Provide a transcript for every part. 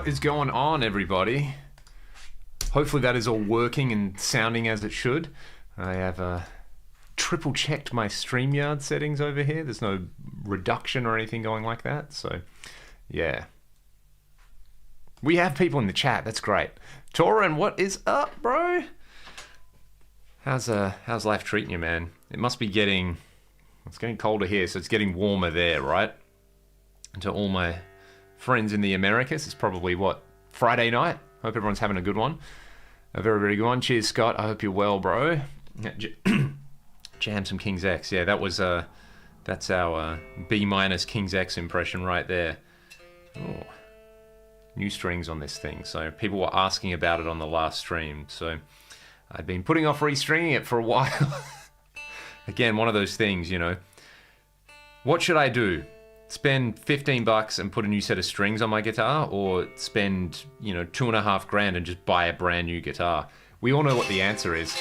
What is going on, everybody? Hopefully that is all working and sounding as it should. I have triple checked my StreamYard settings over here. There's no reduction or anything going like that. So, yeah. We have people in the chat. That's great. Torin, what is up, bro? How's life treating you, man? It must be getting... It's getting colder here, so it's getting warmer there, right? And to all my friends in the Americas, it's probably, what, Friday night? Hope everyone's having a good one. A very, very good one. Cheers, Scott. I hope you're well, bro. Jam some King's X. Yeah, that was, that's our B- King's X impression right there. Oh, new strings on this thing. So people were asking about it on the last stream. So I'd been putting off restringing it for a while. Again, one of those things, you know. What should I do? Spend $15 and put a new set of strings on my guitar, or spend, you know, $2,500 and just buy a brand new guitar? We all know what the answer is.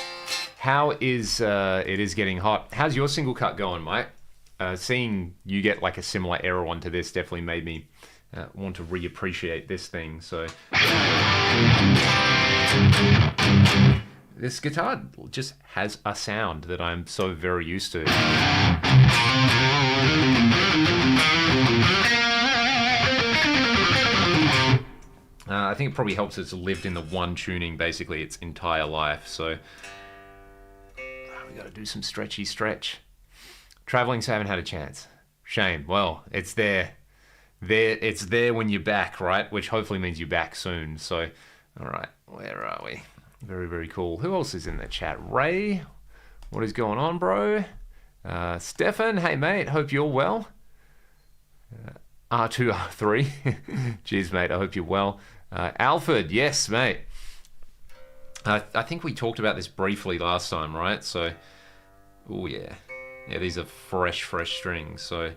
How is it is getting hot? How's your single cut going, Mike? Seeing you get like a similar error onto this definitely made me want to reappreciate this thing. So this guitar just has a sound that I'm so very used to. I think it probably helps it's lived in the one tuning basically its entire life. So we got to do some stretchy stretch. Traveling, so I haven't had a chance. Shame. Well, it's there. It's there when you're back, right? Which hopefully means you're back soon. So, all right, where are we? Very, very cool. Who else is in the chat? Ray, what is going on, bro? Stefan, hey mate, hope you're well. R2, R3, cheers mate, I hope you're well. Alfred, yes mate. I think we talked about this briefly last time, right? So, oh yeah, these are fresh strings. So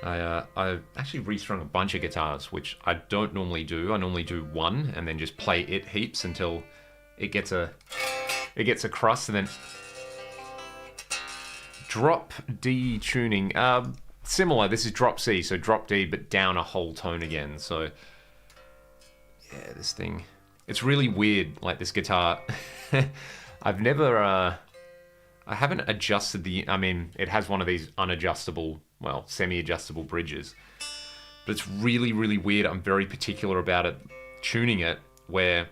I actually restrung a bunch of guitars, which I don't normally do. I normally do one and then just play it heaps until it gets a crust, and then drop D tuning. Similar, this is drop C, so drop D, but down a whole tone again. So yeah, this thing, it's really weird, like this guitar. I've never, I haven't adjusted I mean, it has one of these unadjustable, well, semi-adjustable bridges, but it's really, really weird. I'm very particular about it, tuning it, where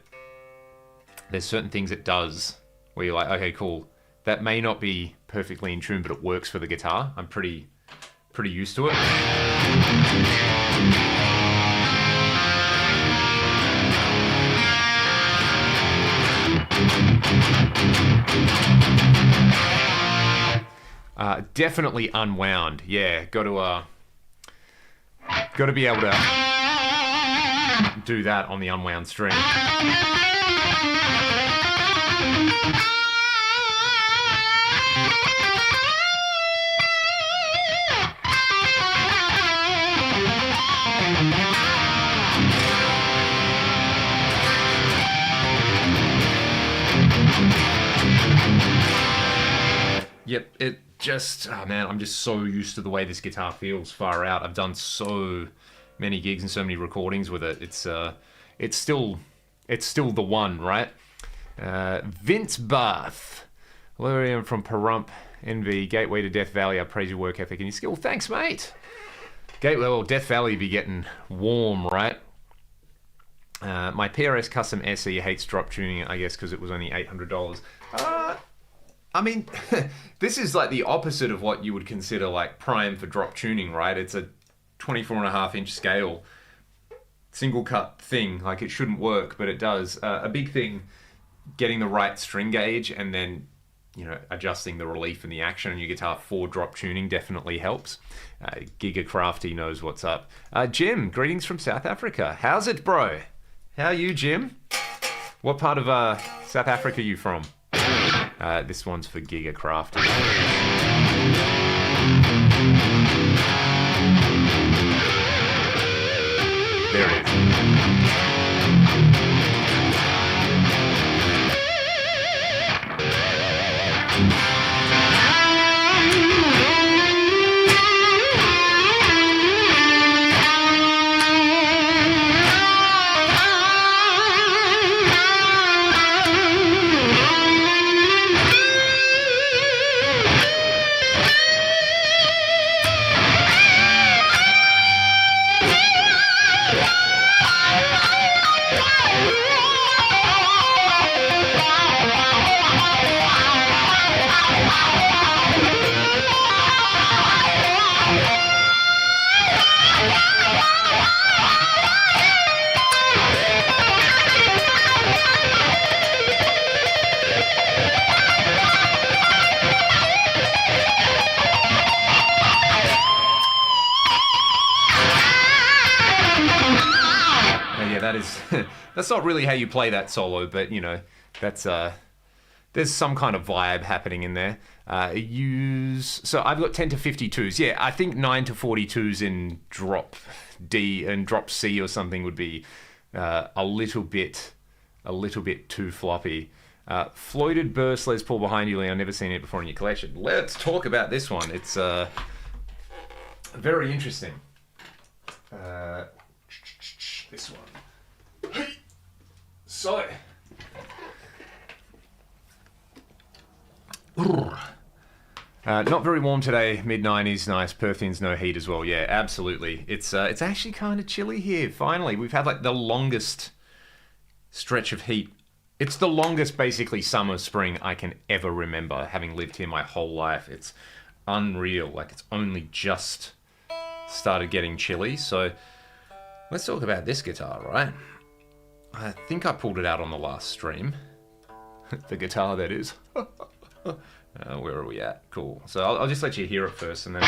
there's certain things it does where you're like, okay, cool. That may not be perfectly in tune, but it works for the guitar. I'm pretty used to it. Definitely unwound. Yeah, got to be able to do that on the unwound string. Yep, it just, oh man, I'm just so used to the way this guitar feels far out. I've done so many gigs and so many recordings with it. It's still the one, right? Vince Bath. Hello, I'm from Pahrump, Envy, Gateway to Death Valley. I praise your work ethic and your skill. Thanks, mate. Gateway, well, Death Valley be getting warm, right? My PRS Custom SE hates drop tuning, I guess, because it was only $800. I mean, this is like the opposite of what you would consider like prime for drop tuning, right? It's a 24.5-inch scale, single cut thing. Like, it shouldn't work, but it does. A big thing, getting the right string gauge and then, you know, adjusting the relief and the action on your guitar for drop tuning definitely helps. Giga Crafty knows what's up. Jim, greetings from South Africa. How's it, bro? How are you, Jim? What part of South Africa are you from? This one's for Giga Crafty. There it is. that is that's not really how you play that solo, but you know, that's there's some kind of vibe happening in there. So I've got 10 to 52s. Yeah, I think 9 to 42s in drop D and drop C or something would be a little bit too floppy. Floated burst Les Paul behind you, Leon. Never seen it before in your collection. Let's talk about this one. It's very interesting. This one. So. Not very warm today. Mid-90s, nice. Perthian's no heat as well. Yeah, absolutely. It's actually kind of chilly here. Finally, we've had like the longest stretch of heat. It's the longest, basically, summer, spring I can ever remember, having lived here my whole life. It's unreal. Like, it's only just started getting chilly. So let's talk about this guitar, right? I think I pulled it out on the last stream. The guitar, that is. Where are we at? Cool. So I'll just let you hear it first, and then...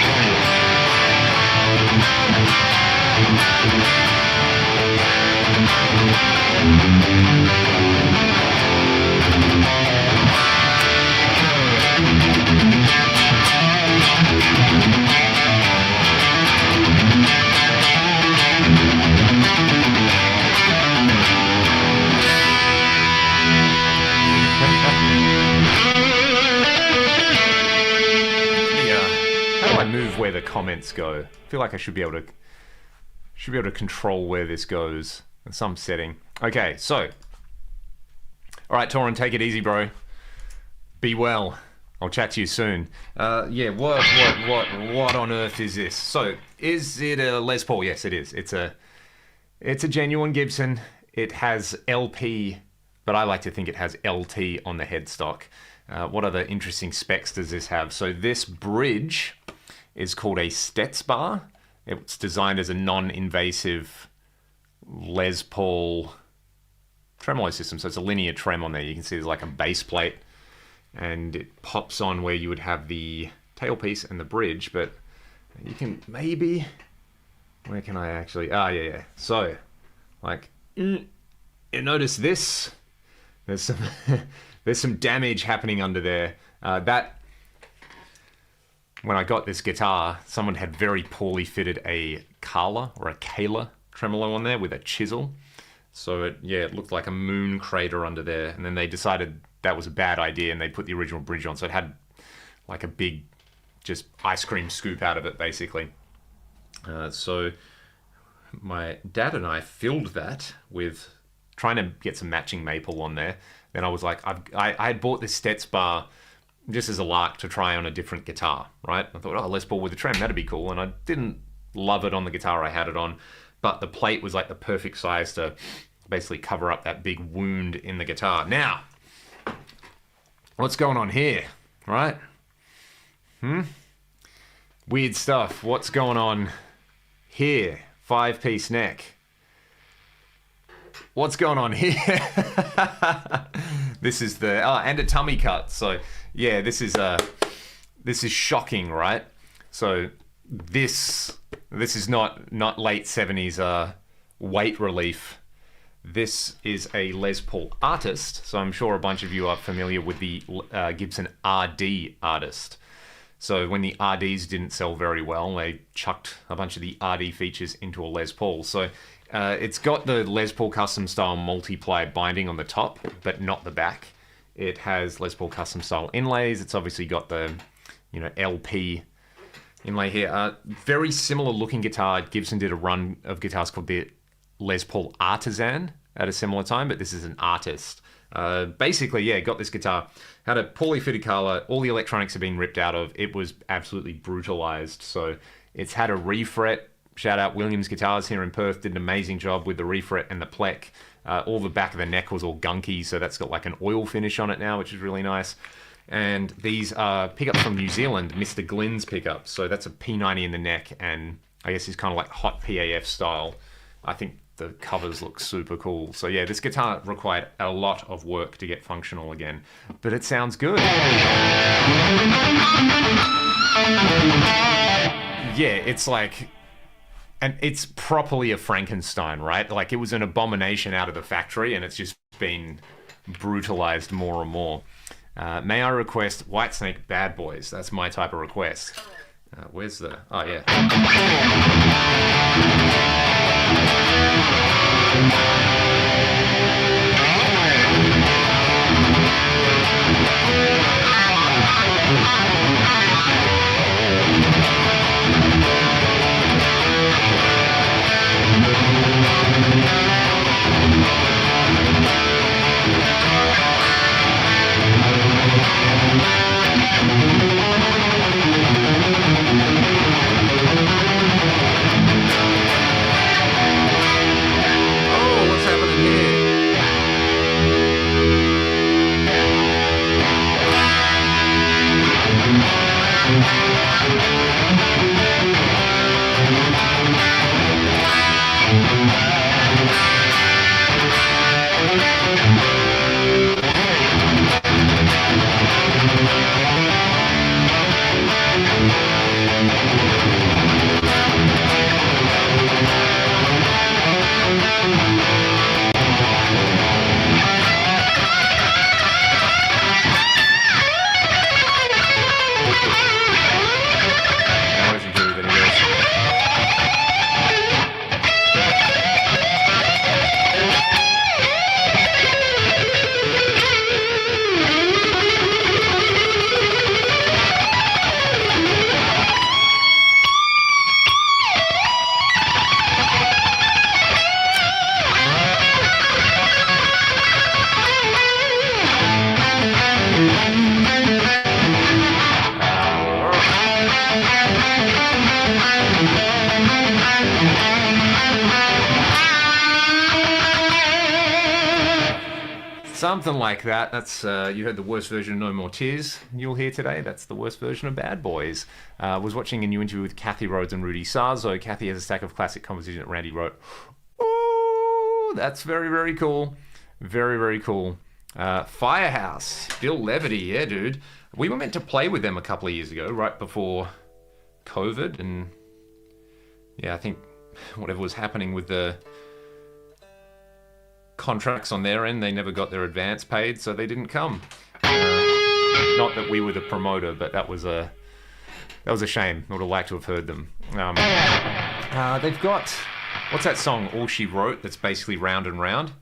move where the comments go. I feel like I should be able to control where this goes in some setting. Okay, so all right, Torin, take it easy, bro. Be well. I'll chat to you soon. Yeah, what on earth is this? So, is it a Les Paul? Yes, it is. It's a genuine Gibson. It has LP, but I like to think it has LT on the headstock. What other interesting specs does this have? So this bridge is called a Stetz bar. It's designed as a non-invasive Les Paul tremolo system. So it's a linear trem on there. You can see there's like a base plate and it pops on where you would have the tailpiece and the bridge, but you can maybe, where can I actually, yeah. So like, you notice this, there's some damage happening under there. When I got this guitar, someone had very poorly fitted a Kala or a Kala tremolo on there with a chisel. So it looked like a moon crater under there. And then they decided that was a bad idea and they put the original bridge on. So it had like a big just ice cream scoop out of it, basically. So my dad and I filled that with trying to get some matching maple on there. Then I was like, I had bought this Stetz bar just as a lark to try on a different guitar, right? I thought, Les Paul with a trem, that'd be cool. And I didn't love it on the guitar I had it on, but the plate was like the perfect size to basically cover up that big wound in the guitar. Now, what's going on here, right? Weird stuff. What's going on here? 5-piece neck. What's going on here? This is and a tummy cut. So yeah, this is shocking, right? So this is not late 70s weight relief. This is a Les Paul Artist. So I'm sure a bunch of you are familiar with the Gibson RD Artist. So when the RDs didn't sell very well, they chucked a bunch of the RD features into a Les Paul. So it's got the Les Paul custom style multiply binding on the top, but not the back. It has Les Paul custom style inlays. It's obviously got the, LP inlay here. Very similar looking guitar. Gibson did a run of guitars called the Les Paul Artisan at a similar time, but this is an Artist. Basically, got this guitar, had a poorly fitted color, all the electronics have been ripped out of, it was absolutely brutalized. So it's had a refret. Shout out Williams Guitars here in Perth, did an amazing job with the refret and the plec. All the back of the neck was all gunky, so that's got like an oil finish on it now, which is really nice. And these are pickups from New Zealand, Mr. Glynn's pickups. So that's a P90 in the neck, and I guess it's kind of like hot PAF style. I think the covers look super cool. So yeah, this guitar required a lot of work to get functional again, but it sounds good. Yeah, it's like, And it's properly a Frankenstein, right? Like, it was an abomination out of the factory, and it's just been brutalized more and more. May I request Whitesnake Bad Boys? That's my type of request. Where's the... Oh, yeah. Something like that. That's you heard the worst version of No More Tears you'll hear today. That's the worst version of Bad Boys. Was watching a new interview with Kathy Rhodes and Rudy Sarzo. Kathy has a stack of classic compositions that Randy wrote. Ooh, that's very, very cool. Very, very cool. Firehouse, Bill Levity, yeah, dude. We were meant to play with them a couple of years ago, right before COVID, and yeah, I think whatever was happening with the contracts on their end, they never got their advance paid, so they didn't come. Not that we were the promoter, but that was a shame. I would have liked to have heard them. They've got, what's that song, All She Wrote, that's basically Round and Round?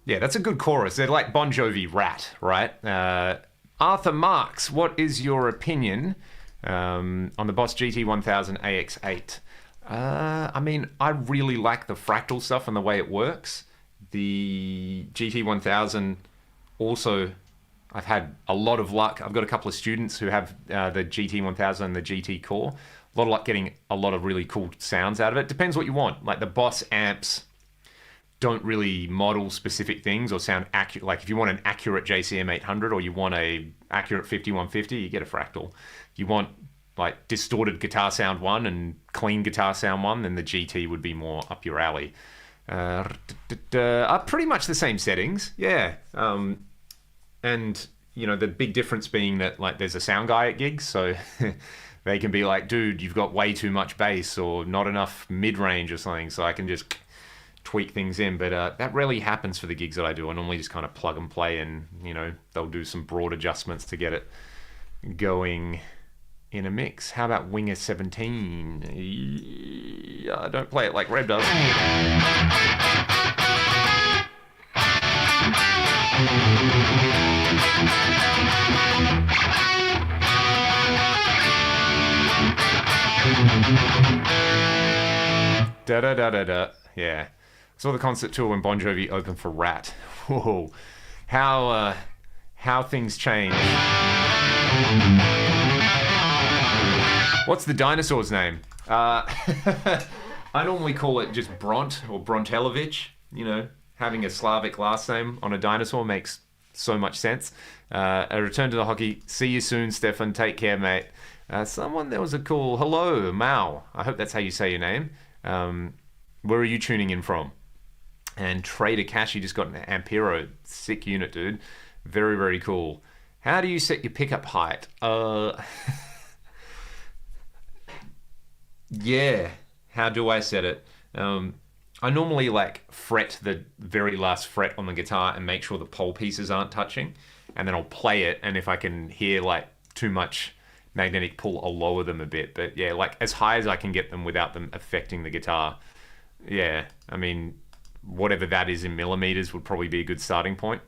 Yeah, that's a good chorus. They're like Bon Jovi Rat, right? Arthur Marks, what is your opinion on the Boss GT1000 AX8? I mean, I really like the fractal stuff and the way it works. The GT1000 also, I've had a lot of luck. I've got a couple of students who have the GT1000 and the GT Core. A lot of luck getting a lot of really cool sounds out of it. Depends what you want. Like the Boss amps don't really model specific things or sound accurate. Like if you want an accurate JCM 800 or you want a accurate 5150, you get a fractal. If you want like distorted guitar sound one and clean guitar sound one, then the GT would be more up your alley. Are pretty much the same settings, yeah. And you know, the big difference being that like there's a sound guy at gigs, so they can be like, dude, you've got way too much bass or not enough mid-range or something, so I can just tweak things in. But that rarely happens for the gigs that I do. I normally just kind of plug and play, and you know, they'll do some broad adjustments to get it going in a mix. How about Winger 17? Yeah, don't play it like Reb does. Da da da da da. Yeah. Saw the concert tour when Bon Jovi opened for Rat. Whoa, how things change. What's the dinosaur's name? I normally call it just Bront or Brontelevich. You know, having a Slavic last name on a dinosaur makes so much sense. A return to the hockey. See you soon, Stefan. Take care, mate. There was a call. Hello, Mao. I hope that's how you say your name. Where are you tuning in from? And Trader Kashi just got an Ampero. Sick unit, dude. Very, very cool. How do you set your pickup height? Yeah. How do I set it? I normally fret the very last fret on the guitar and make sure the pole pieces aren't touching. And then I'll play it. And if I can hear too much magnetic pull, I'll lower them a bit. But yeah, as high as I can get them without them affecting the guitar. Yeah, I mean, whatever that is in millimeters would probably be a good starting point.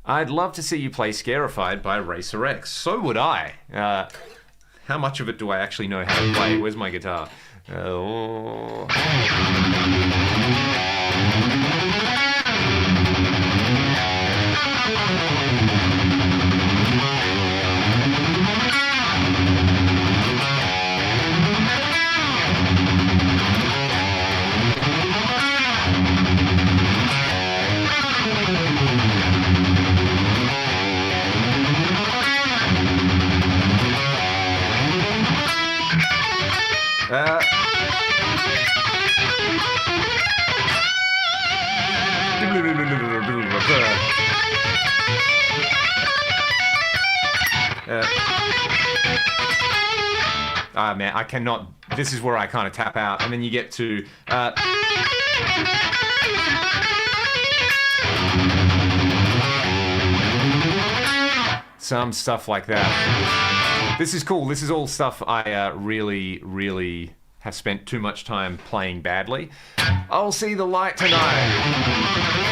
I'd love to see you play Scarified by Racer X. So would I. How much of it do I actually know how to play? Where's my guitar? Man, I cannot. This is where I kind of tap out, and then you get to some stuff like that. This is cool. This is all stuff I really have spent too much time playing badly. I'll see the light tonight.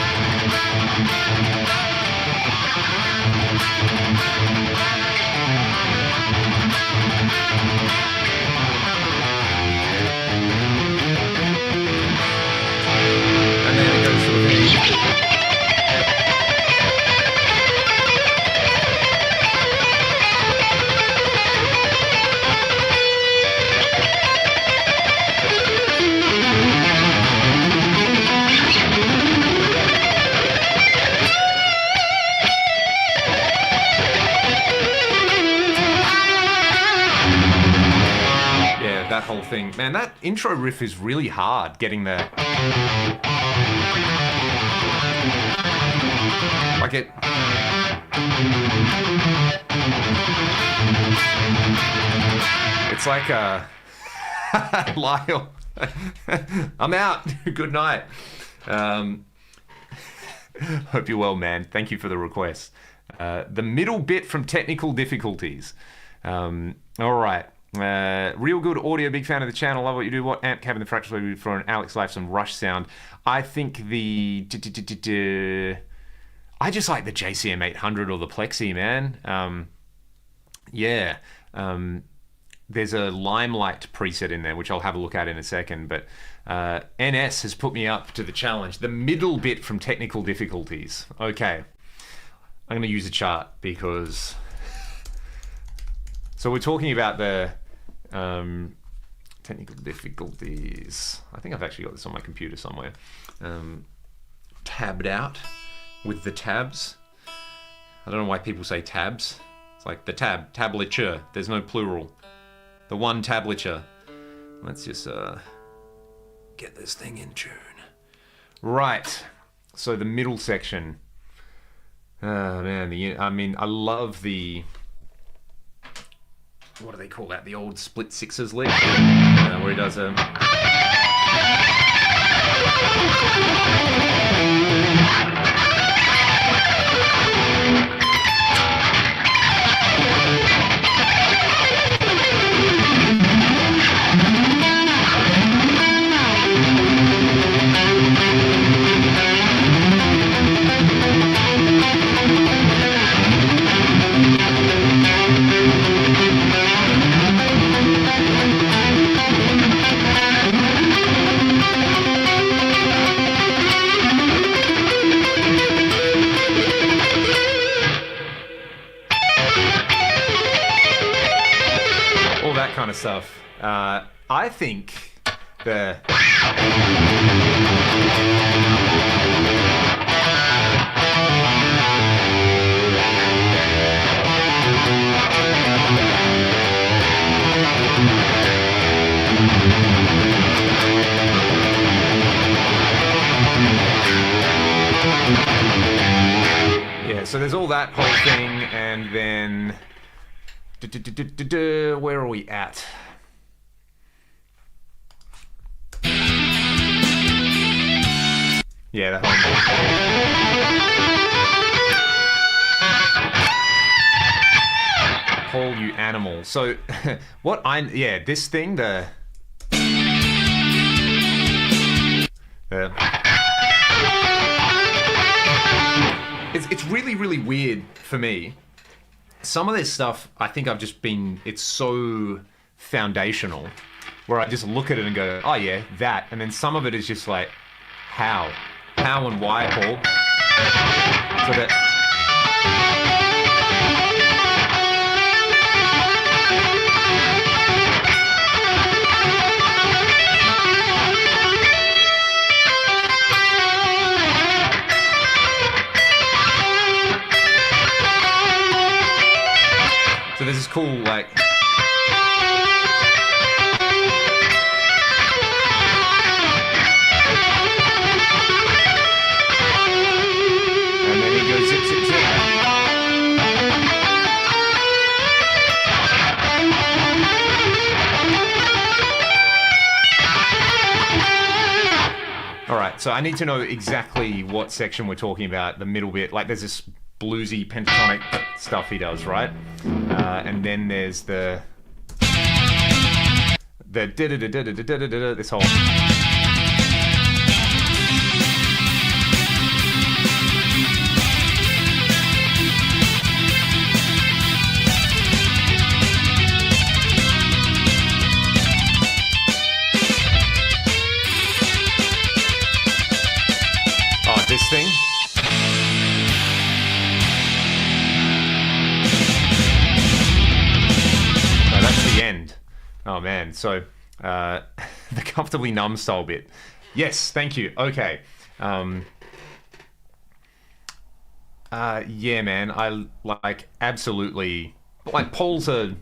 That whole thing. Man, that intro riff is really hard, getting the... It's like Lyle. I'm out. Good night. Hope you're well, man. Thank you for the request. The middle bit from Technical Difficulties. All right. Real good audio, big fan of the channel, love what you do. What amp cab in the fractal for an Alex Lifeson Rush sound? I think I just like the JCM 800 or the Plexi, man. Yeah. There's a Limelight preset in there, which I'll have a look at in a second, but NS has put me up to the challenge. The middle bit from Technical Difficulties. Okay. I'm going to use a chart because... So we're talking about the Technical Difficulties. I think I've actually got this on my computer somewhere. Tabbed out with the tabs. I don't know why people say tabs. It's like the tablature. There's no plural. The one tablature. Let's just get this thing in tune. Right. So the middle section. Oh man, I love the... What do they call that? The old split sixes lick, where he does a... of stuff. I think the... Yeah, so there's all that whole thing, and then... Where are we at? Yeah, that whole... Paul, you animal. So, this thing, it's really, really weird for me. Some of this stuff, I think it's so foundational, where I just look at it and go, oh yeah, that. And then some of it is just like, how? How and why, Paul? So that... So there's this cool, like... And then he goes zip, zip, zip. Alright, so I need to know exactly what section we're talking about, the middle bit. Like, there's this bluesy pentatonic stuff he does, right? And then there's the this whole... Oh, this thing? End. Oh man, so the comfortably numb style bit. Yes, thank you. Okay. Yeah, man, I like absolutely like Paul's an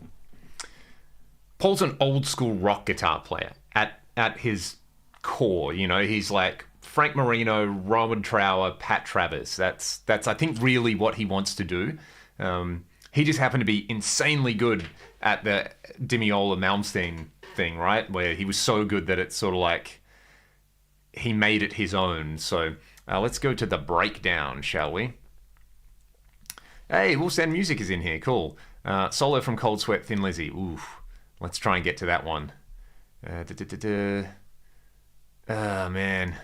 old school rock guitar player at his core. You know, he's like Frank Marino, Rowan Trower, Pat Travers. That's I think really what he wants to do. He just happened to be insanely good at the Dimiola Malmsteen thing, right? Where he was so good that it's sort of like he made it his own. So let's go to the breakdown, shall we? Hey, Wolf's Den Music is in here. Cool. Solo from Cold Sweat, Thin Lizzy. Oof. Let's try and get to that one. Oh, man.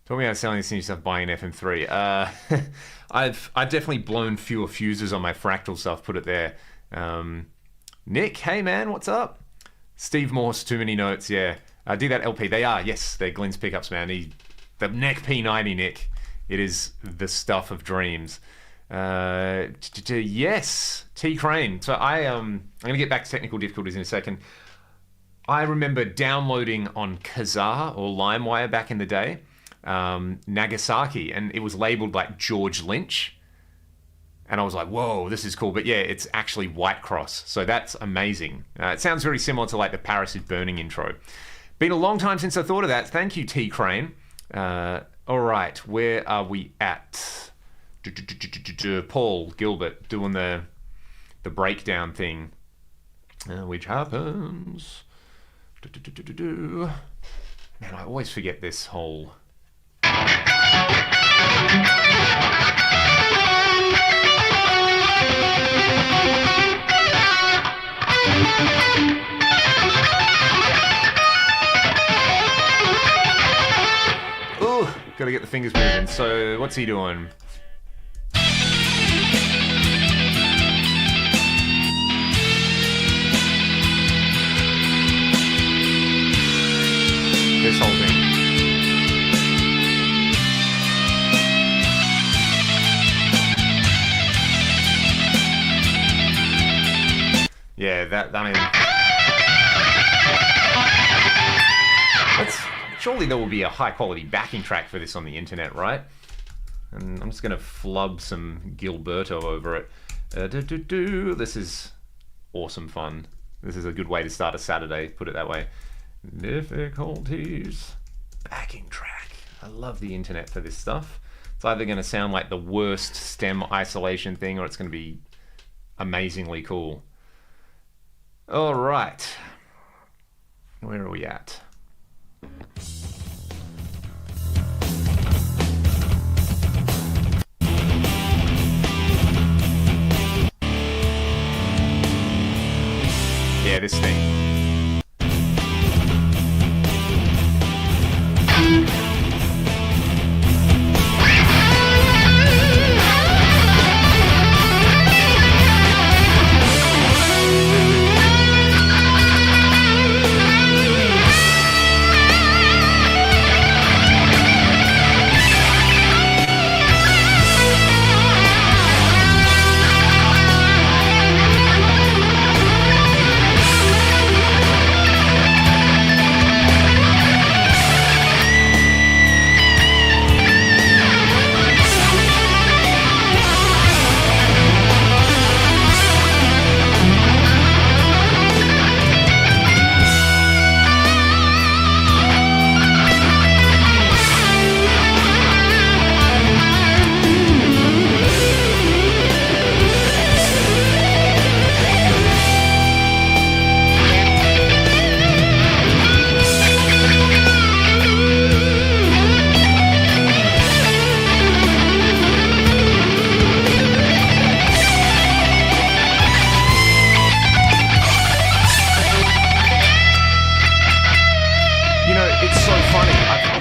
Talking about selling this new stuff, buying an FM3. I've definitely blown fewer fuses on my Fractal stuff, put it there. Nick, hey man, what's up? Steve Morse, Too Many Notes, yeah. Do that LP. They're Glenn's pickups, man. The neck P90, Nick. It is the stuff of dreams. Yes, T Crane. So I'm going to get back to technical difficulties in a second. I remember downloading on Kazaa or LimeWire back in the day, Nagasaki, and it was labeled like George Lynch. And I was like, whoa, this is cool. But yeah, it's actually Whitecross. So that's amazing. It sounds very similar to like the Paris is Burning intro. Been a long time since I thought of that. Thank you, T Crane. All right, where are we at? Paul Gilbert doing the breakdown thing, which happens. Man, I always forget this whole... Ooh, gotta get the fingers moving. So, what's he doing? This whole thing. Yeah, I mean... surely there will be a high quality backing track for this on the internet, right? And I'm just going to flub some Gilberto over it. This is awesome fun. This is a good way to start a Saturday, put it that way. Difficulties. Backing track. I love the internet for this stuff. It's either going to sound like the worst stem isolation thing, or it's going to be amazingly cool. All right. Where are we at? Yeah, this thing.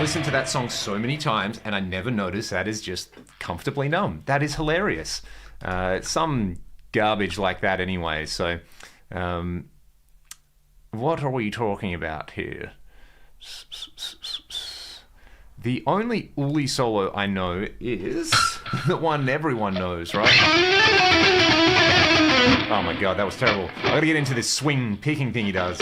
Listened to that song so many times and I never noticed that is just comfortably numb. That is hilarious. Some garbage like that anyway. So what are we talking about here? The only Uli solo I know is the one everyone knows, right? Oh my god, that was terrible. I gotta get into this swing picking thing he does.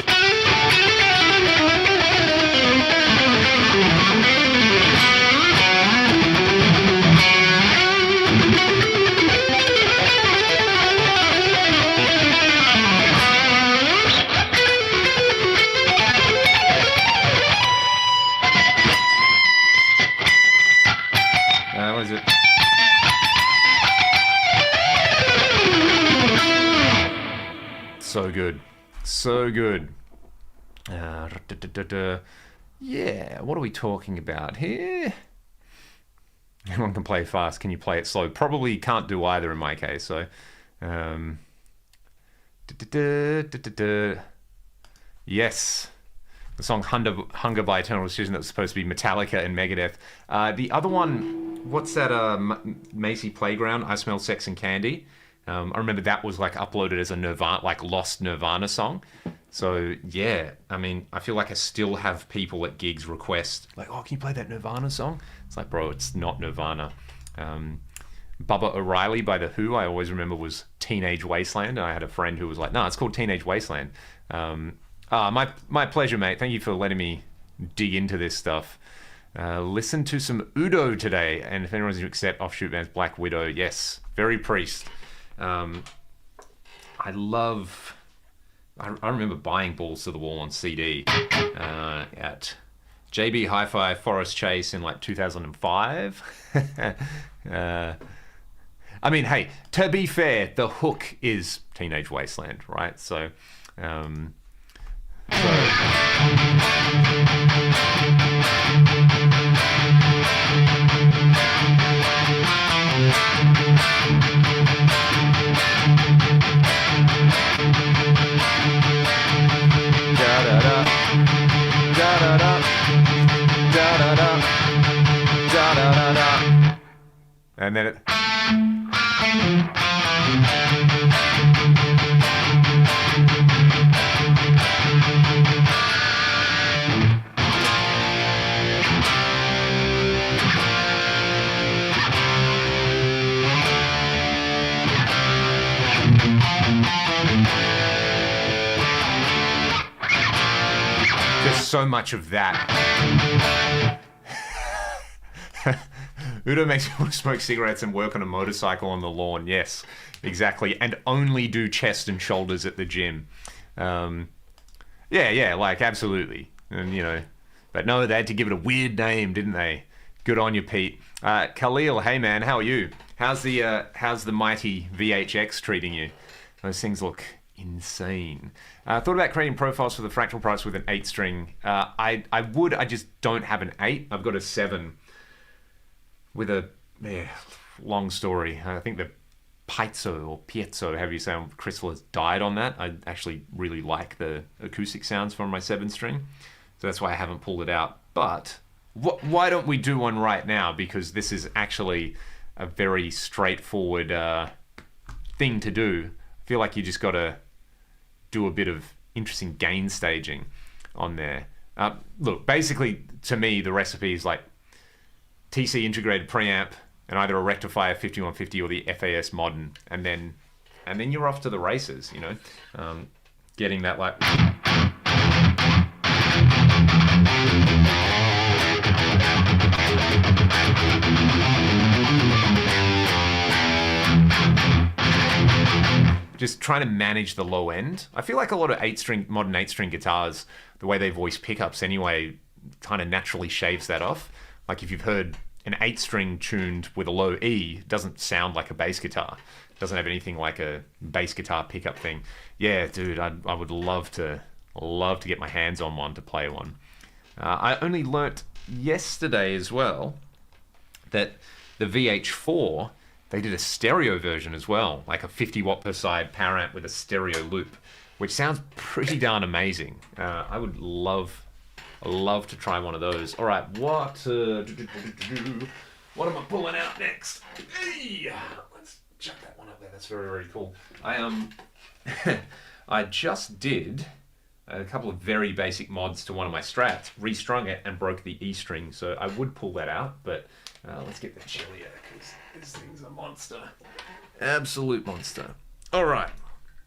What is it? So good. So good. Yeah, what are we talking about here? Anyone can play fast. Can you play it slow? Probably can't do either in my case. So, yes. The song Hunger by Eternal Decision that was supposed to be Metallica and Megadeth. The other one, what's that Macy Playground, I Smell Sex and Candy? I remember that was like uploaded as a Nirvana, like lost Nirvana song. So yeah, I mean, I feel like I still have people at gigs request like, oh, can you play that Nirvana song? It's like, bro, it's not Nirvana. Bubba O'Reilly by The Who, I always remember was Teenage Wasteland. And I had a friend who was like, no, it's called Teenage Wasteland. My pleasure, mate. Thank you for letting me dig into this stuff. Listen to some Udo today, and if anyone's to accept Offshoot Band's Black Widow, yes, very Priest. I remember buying Balls to the Wall on CD at JB Hi-Fi Forest Chase in like 2005. I mean, hey, to be fair, the hook is Teenage Wasteland, right? So and then it just so much of that. Udo makes me want to smoke cigarettes and work on a motorcycle on the lawn. Yes, exactly. And only do chest and shoulders at the gym. Yeah, like, absolutely. And, you know, but no, they had to give it a weird name, didn't they? Good on you, Pete. Khalil, hey man, how are you? How's the mighty VHX treating you? Those things look insane. Thought about creating profiles for the fractal price with an 8-string. I would, I just don't have an 8. I've got a 7 with a long story. I think the piezo, however you say, crystal has died on that. I actually really like the acoustic sounds from my 7-string, so that's why I haven't pulled it out. But why don't we do one right now? Because this is actually a very straightforward thing to do. I feel like you just got to do a bit of interesting gain staging on there. Look, basically, to me, the recipe is like TC integrated preamp and either a rectifier 5150 or the FAS modern, and then you're off to the races, you know. Getting that like just trying to manage the low end. I feel like a lot of modern 8-string guitars, the way they voice pickups anyway, kind of naturally shaves that off. Like if you've heard an 8-string tuned with a low E, it doesn't sound like a bass guitar. It doesn't have anything like a bass guitar pickup thing. Yeah, dude, I would love to get my hands on one to play one. I only learnt yesterday as well that the VH4, they did a stereo version as well, like a 50 watt per side power amp with a stereo loop, which sounds pretty darn amazing. I would love to try one of those. All right, what am I pulling out next? Hey, let's chuck that one up there. That's very, very cool. I just did a couple of very basic mods to one of my Strats, restrung it and broke the E string. So I would pull that out, but let's get the chili out because this thing's a monster. Absolute monster. All right,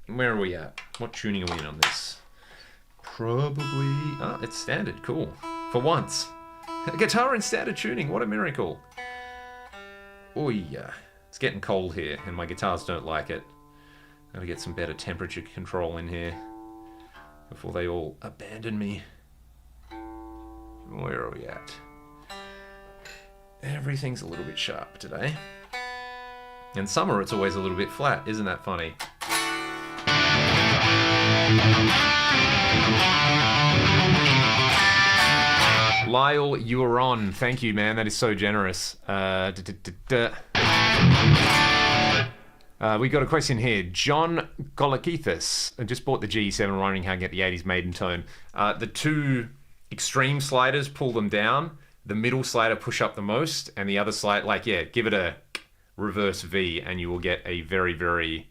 where are we at? What tuning are we in on this? Probably, it's standard, cool. For once. A guitar in standard tuning, what a miracle. Oh yeah, it's getting cold here and my guitars don't like it. Gotta get some better temperature control in here before they all abandon me. Where are we at? Everything's a little bit sharp today. In summer it's always a little bit flat, isn't that funny? Lyle, you are on. Thank you, man. That is so generous. We got a question here. John Golakithis just bought the G7, wondering how to get the 80s maiden tone. The two extreme sliders, pull them down. The middle slider, push up the most. And the other slide, like, yeah, give it a reverse V and you will get a very, very,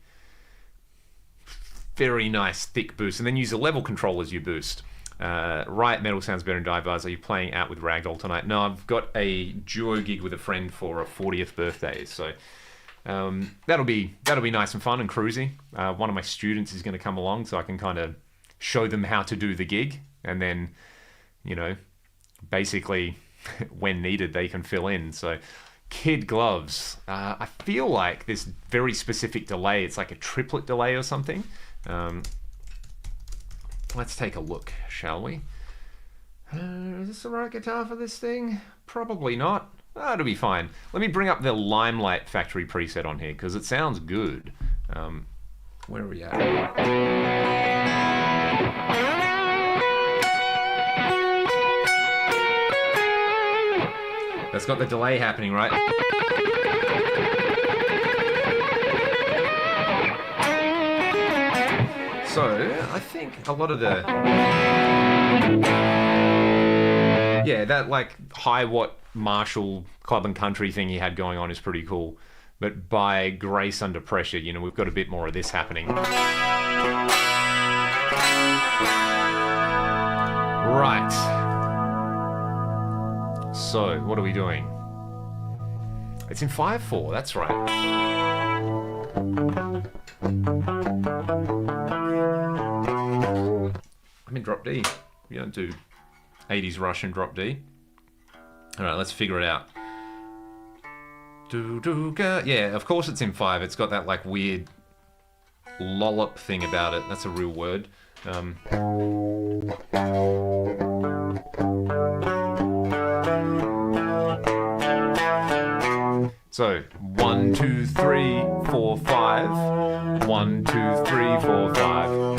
very nice thick boost. And then use the level control as you boost. Riot Metal sounds better in dive bars. Are you playing out with Ragdoll tonight? No, I've got a duo gig with a friend for a 40th birthday, so that'll be nice and fun and cruisy. One of my students is going to come along, so I can kind of show them how to do the gig, and then, you know, basically when needed they can fill in. So kid gloves. I feel like this very specific delay. It's like a triplet delay or something. Let's take a look, shall we? Is this the right guitar for this thing? Probably not. It'll be fine. Let me bring up the Limelight factory preset on here, because it sounds good. Where are we at? That's got the delay happening, right? So, I think a lot of the... Yeah, that like high watt Marshall Club and Country thing he had going on is pretty cool. But by grace under pressure, you know, we've got a bit more of this happening. Right. So, what are we doing? It's in 5/4, that's right. I'm in drop D. We don't do 80s Russian drop D. Alright, let's figure it out. Yeah, of course it's in 5. It's got that like weird lollop thing about it. That's a real word. So 1, 2, 3, 4, 5. 1, 2, 3, 4, 5.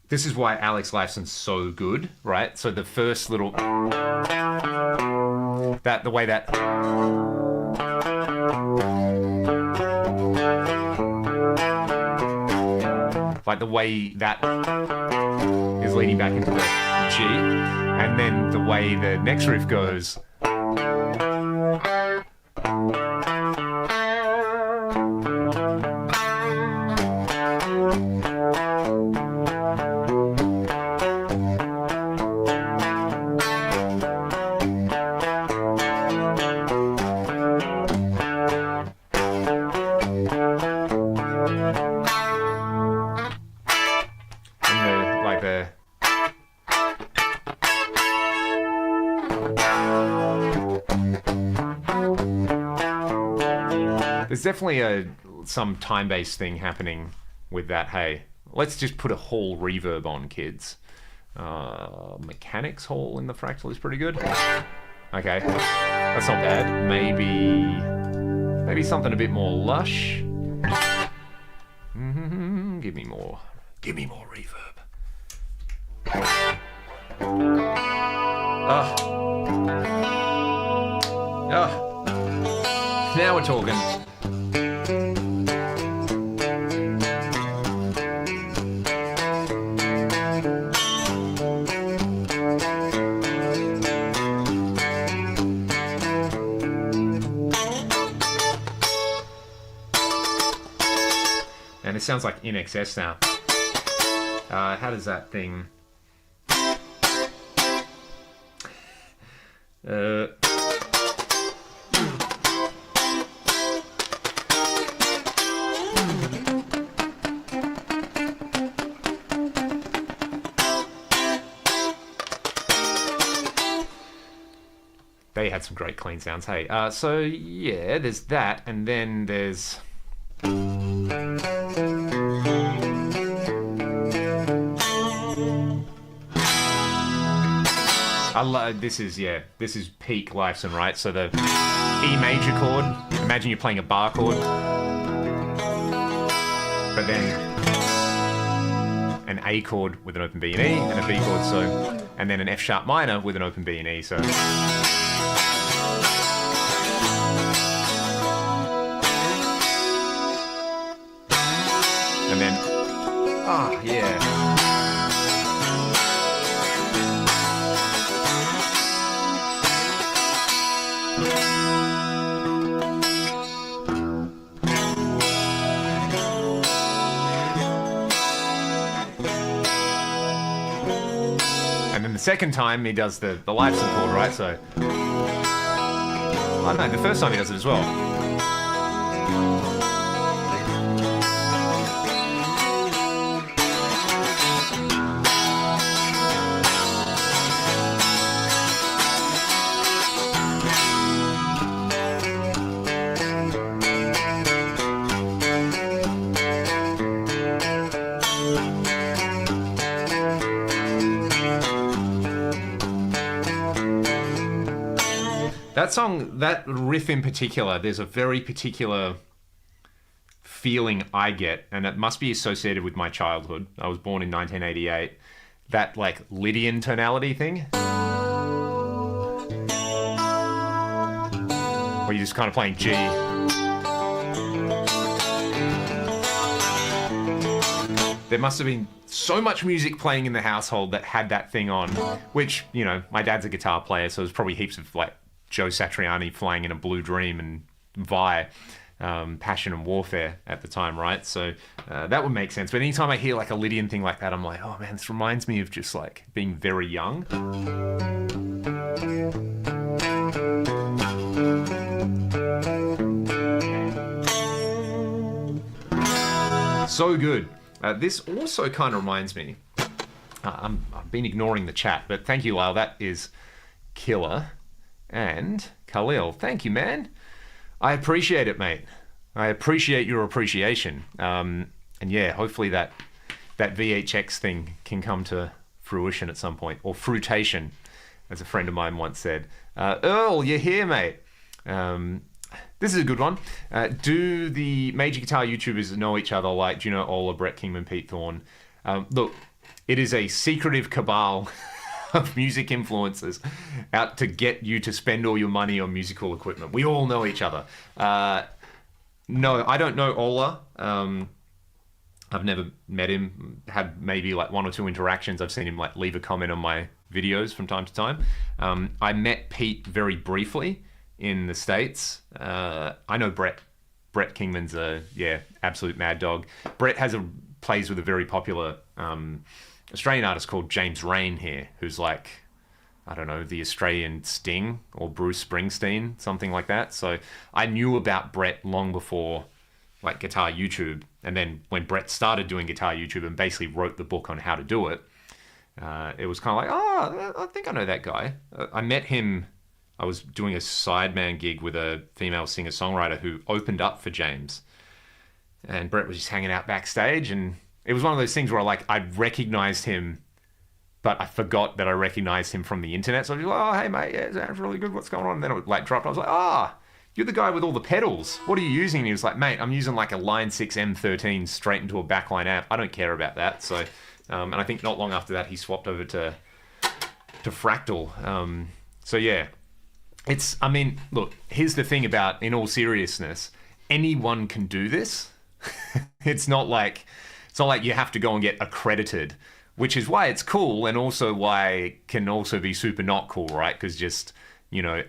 This is why Alex Lifeson's so good, right? So the first little the way that like the way that is leading back into the G, and then the way the next riff goes. There's definitely some time-based thing happening with that. Hey, let's just put a hall reverb on, kids. Mechanics hall in the fractal is pretty good. Okay, that's not bad. Maybe something a bit more lush. Give me more reverb. Now we're talking. And it sounds like in excess now. How does that thing? They had some great clean sounds. Hey, so yeah, there's that, and then there's. This is peak Lifeson, right? So the E major chord, imagine you're playing a bar chord, but then an A chord with an open B and E, and a B chord, and then an F sharp minor with an open B and E, so. And then, yeah. And then the second time he does the Lifeson chord, right? So, I don't know, the first time he does it as well. That song, that riff in particular, there's a very particular feeling I get, and it must be associated with my childhood. I was born in 1988. That, like, Lydian tonality thing. Where you're just kind of playing G. There must have been so much music playing in the household that had that thing on, which, you know, my dad's a guitar player, so there's probably heaps of, like, Joe Satriani flying in a Blue Dream and Vi, Passion and Warfare at the time, right? So that would make sense. But anytime I hear like a Lydian thing like that, I'm like, oh man, this reminds me of just like being very young. So good. This also kind of reminds me, I've been ignoring the chat, but thank you, Lyle. That is killer. And Khalil, thank you, man. I appreciate it, mate. I appreciate your appreciation. And yeah, hopefully that VHX thing can come to fruition at some point, or fruitation, as a friend of mine once said. Earl, you're here, mate. This is a good one. Do the major guitar YouTubers know each other? Like, do you know Ola, Brett Kingman, Pete Thorne? Look, it is a secretive cabal of music influencers out to get you to spend all your money on musical equipment. We all know each other. No, I don't know Ola. I've never met him, had maybe like 1 or 2 interactions. I've seen him like leave a comment on my videos from time to time. I met Pete very briefly in the States. I know Brett Kingman's a, absolute mad dog. Brett plays with a very popular Australian artist called James Rain here, who's like, I don't know, the Australian Sting or Bruce Springsteen, something like that. So I knew about Brett long before like guitar YouTube. And then when Brett started doing guitar YouTube and basically wrote the book on how to do it, it was kind of like, oh, I think I know that guy. I met him. I was doing a sideman gig with a female singer-songwriter who opened up for James. And Brett was just hanging out backstage. And it was one of those things where I recognized him, but I forgot that I recognized him from the internet. So I was like, oh, hey, mate, yeah, it sounds really good. What's going on? And then it like dropped. I was like, you're the guy with all the pedals. What are you using? And he was like, mate, I'm using like a Line 6 M13 straight into a backline amp. I don't care about that. So, and I think not long after that, he swapped over to Fractal. So yeah, look, here's the thing about, in all seriousness, anyone can do this. It's not like you have to go and get accredited, which is why it's cool, and also why it can also be super not cool, right? Because just,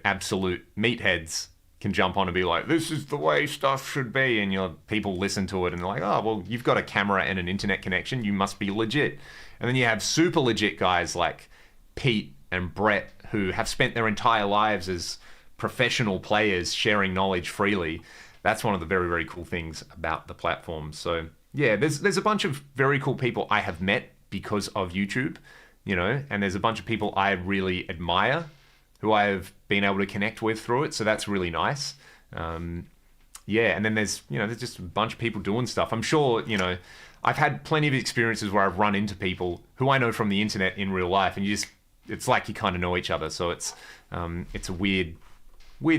absolute meatheads can jump on and be like, this is the way stuff should be, and people listen to it and they're like, oh, well, you've got a camera and an internet connection, you must be legit. And then you have super legit guys like Pete and Brett who have spent their entire lives as professional players sharing knowledge freely. That's one of the very, very cool things about the platform. So yeah, there's a bunch of very cool people I have met because of YouTube, and there's a bunch of people I really admire who I have been able to connect with through it. So that's really nice. And then there's just a bunch of people doing stuff. I'm sure, I've had plenty of experiences where I've run into people who I know from the internet in real life, and it's like you kind of know each other. So it's a weird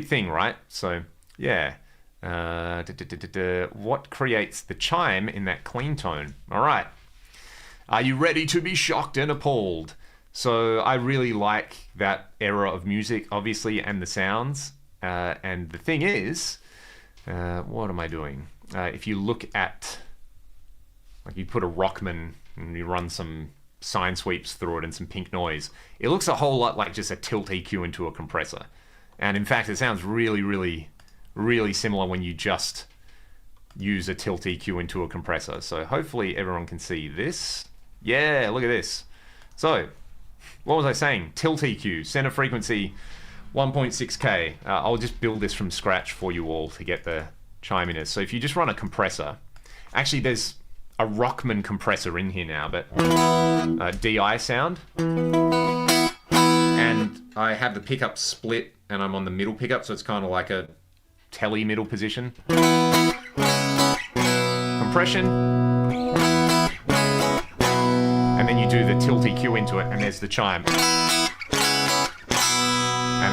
thing, right? So yeah. What creates the chime in that clean tone? All right. Are you ready to be shocked and appalled? So I really like that era of music, obviously, and the sounds. And the thing is, what am I doing? If you look at, like, you put a Rockman and you run some sine sweeps through it and some pink noise, it looks a whole lot like just a tilt EQ into a compressor. And in fact, it sounds really, really, really similar when you just use a tilt EQ into a compressor. So hopefully everyone can see this. Yeah, look at this. So what was I saying? Tilt EQ, center frequency 1.6K. I'll just build this from scratch for you all to get the chiminess. So if you just run a compressor, actually there's a Rockman compressor in here now, but DI sound. And I have the pickup split and I'm on the middle pickup, so it's kind of like a telly middle position. Compression. And then you do the tilt EQ into it, and there's the chime. And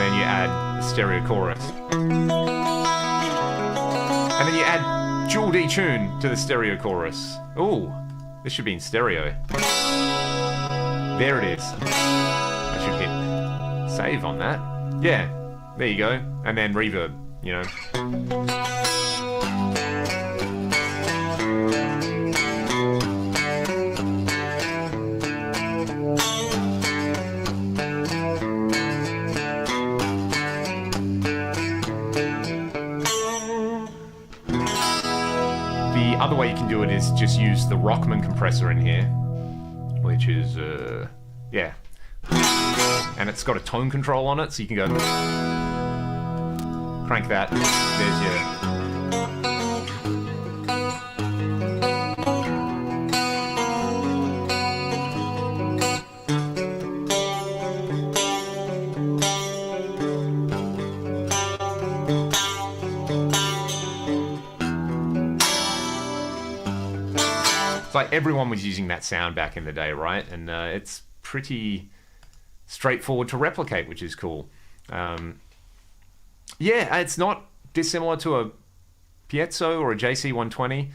then you add the stereo chorus. And then you add dual detune to the stereo chorus. Ooh, this should be in stereo. There it is. I should hit save on that. Yeah, there you go. And then reverb, The other way you can do it is just use the Rockman compressor in here, which is, and it's got a tone control on it, so you can go crank that. There's your like everyone was using that sound back in the day, right? And it's pretty straightforward to replicate, which is cool. Yeah, it's not dissimilar to a piezo or a JC120.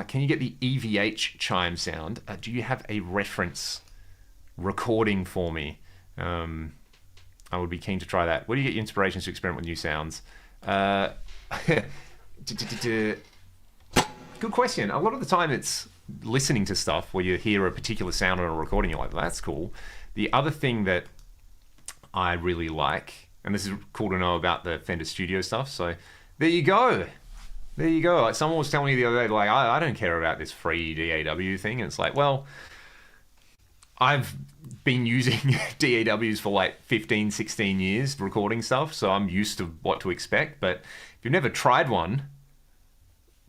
Can you get the EVH chime sound? Do you have a reference recording for me? I would be keen to try that. Where do you get your inspirations to experiment with new sounds? Good question. A lot of the time it's listening to stuff where you hear a particular sound on a recording, you're like, that's cool. The other thing that I really like, and this is cool to know about the Fender Studio stuff, so there you go. There you go. Like someone was telling me the other day, like, I don't care about this free DAW thing. And it's like, well, I've been using DAWs for like 15, 16 years recording stuff, so I'm used to what to expect. But if you've never tried one,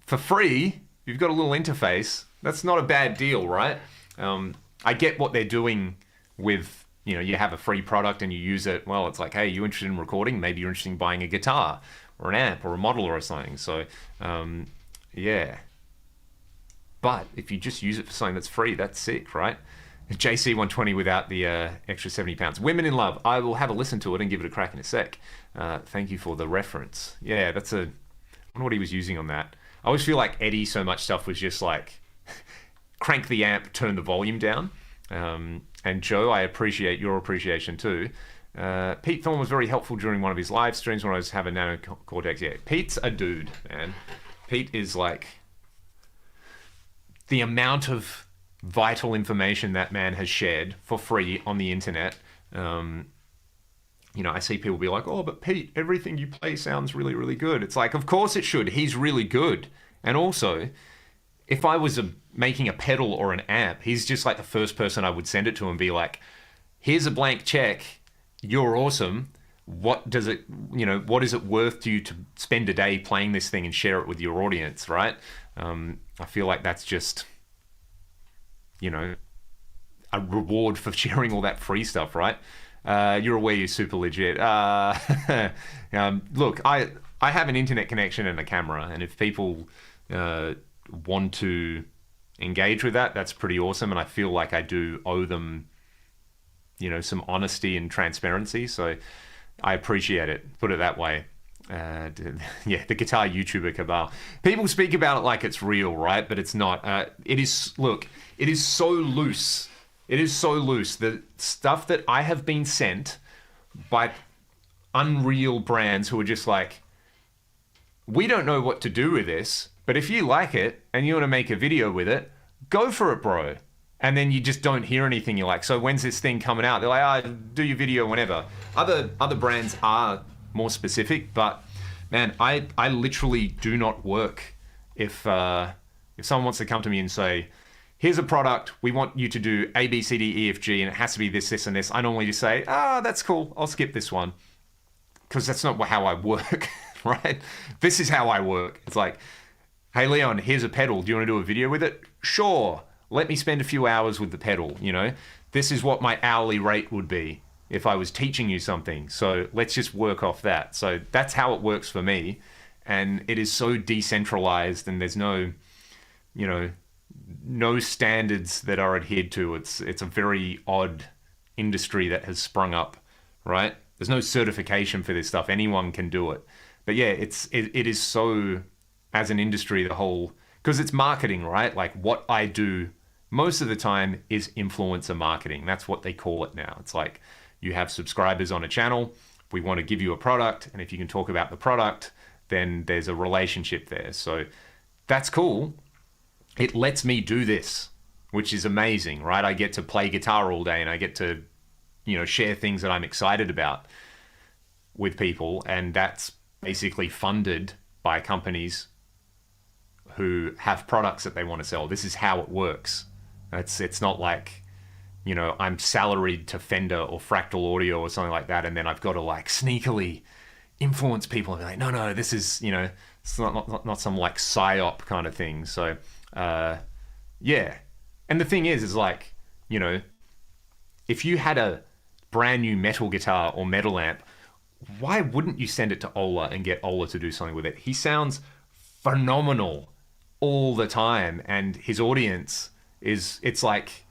for free, you've got a little interface. That's not a bad deal, right? I get what they're doing with, you know, you have a free product and you use it. Well, it's like, hey, you're interested in recording? Maybe you're interested in buying a guitar or an amp or a modeler or something. So, yeah. But if you just use it for something that's free, that's sick, right? JC120 without the extra 70 pounds. Women in Love. I will have a listen to it and give it a crack in a sec. Thank you for the reference. Yeah, that's I wonder what he was using on that. I always feel like Eddie, so much stuff was just like, crank the amp, turn the volume down. And Joe, I appreciate your appreciation too. Pete Thorne was very helpful during one of his live streams when I was having Nano Cortex. Yeah, Pete's a dude, man. Pete is like, the amount of vital information that man has shared for free on the internet. You know, I see people be like, oh, but Pete, everything you play sounds really, really good. It's like, of course it should. He's really good. And also, if I was making a pedal or an amp, he's just like the first person I would send it to and be like, here's a blank check. You're awesome. What does it, you know, what is it worth to you to spend a day playing this thing and share it with your audience, right? I feel like that's just, you know, a reward for sharing all that free stuff, right? You're aware you're super legit. Look, I have an internet connection and a camera, and if people want to engage with that, that's pretty awesome, and I feel like I do owe them, you know, some honesty and transparency, so I appreciate it, put it that way. Yeah, the guitar YouTuber cabal. People speak about it like it's real, right? But it's not. It is, look, it is so loose. It is so loose. The stuff that I have been sent by unreal brands who are just like, we don't know what to do with this, but if you like it and you want to make a video with it, go for it, bro. And then you just don't hear anything. You're like, so when's this thing coming out? They're like, do your video whenever. Other brands are more specific, but man, I literally do not work if someone wants to come to me and say, here's a product, we want you to do A, B, C, D, E, F, G, and it has to be this, this, and this. I normally just say, that's cool, I'll skip this one. Because that's not how I work, right? This is how I work. It's like, hey, Leon, here's a pedal. Do you want to do a video with it? Sure. Let me spend a few hours with the pedal, you know? This is what my hourly rate would be if I was teaching you something. So let's just work off that. So that's how it works for me. And it is so decentralized, and there's no, you know, no standards that are adhered to. It's a very odd industry that has sprung up, right? There's no certification for this stuff. Anyone can do it. But yeah, it is so, as an industry, the whole, because it's marketing, right? Like what I do most of the time is influencer marketing. That's what they call it now. It's like, you have subscribers on a channel, we want to give you a product, and if you can talk about the product, then there's a relationship there. So that's cool. It lets me do this, which is amazing, right? I get to play guitar all day, and I get to, you know, share things that I'm excited about with people, and that's basically funded by companies who have products that they want to sell. This is how it works. It's not like, you know, I'm salaried to Fender or Fractal Audio or something like that, and then I've got to like sneakily influence people and be like, no, this is, you know, it's not some like psyop kind of thing. So yeah. And the thing is like, you know, if you had a brand new metal guitar or metal amp, why wouldn't you send it to Ola and get Ola to do something with it? He sounds phenomenal all the time, and his audience is it's like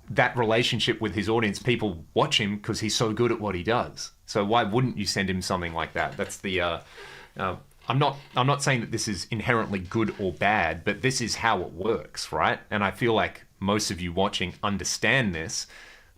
that relationship with his audience. People watch him because he's so good at what he does. So why wouldn't you send him something like that? That's the I'm not saying that this is inherently good or bad, but this is how it works, right? And I feel like most of you watching understand this,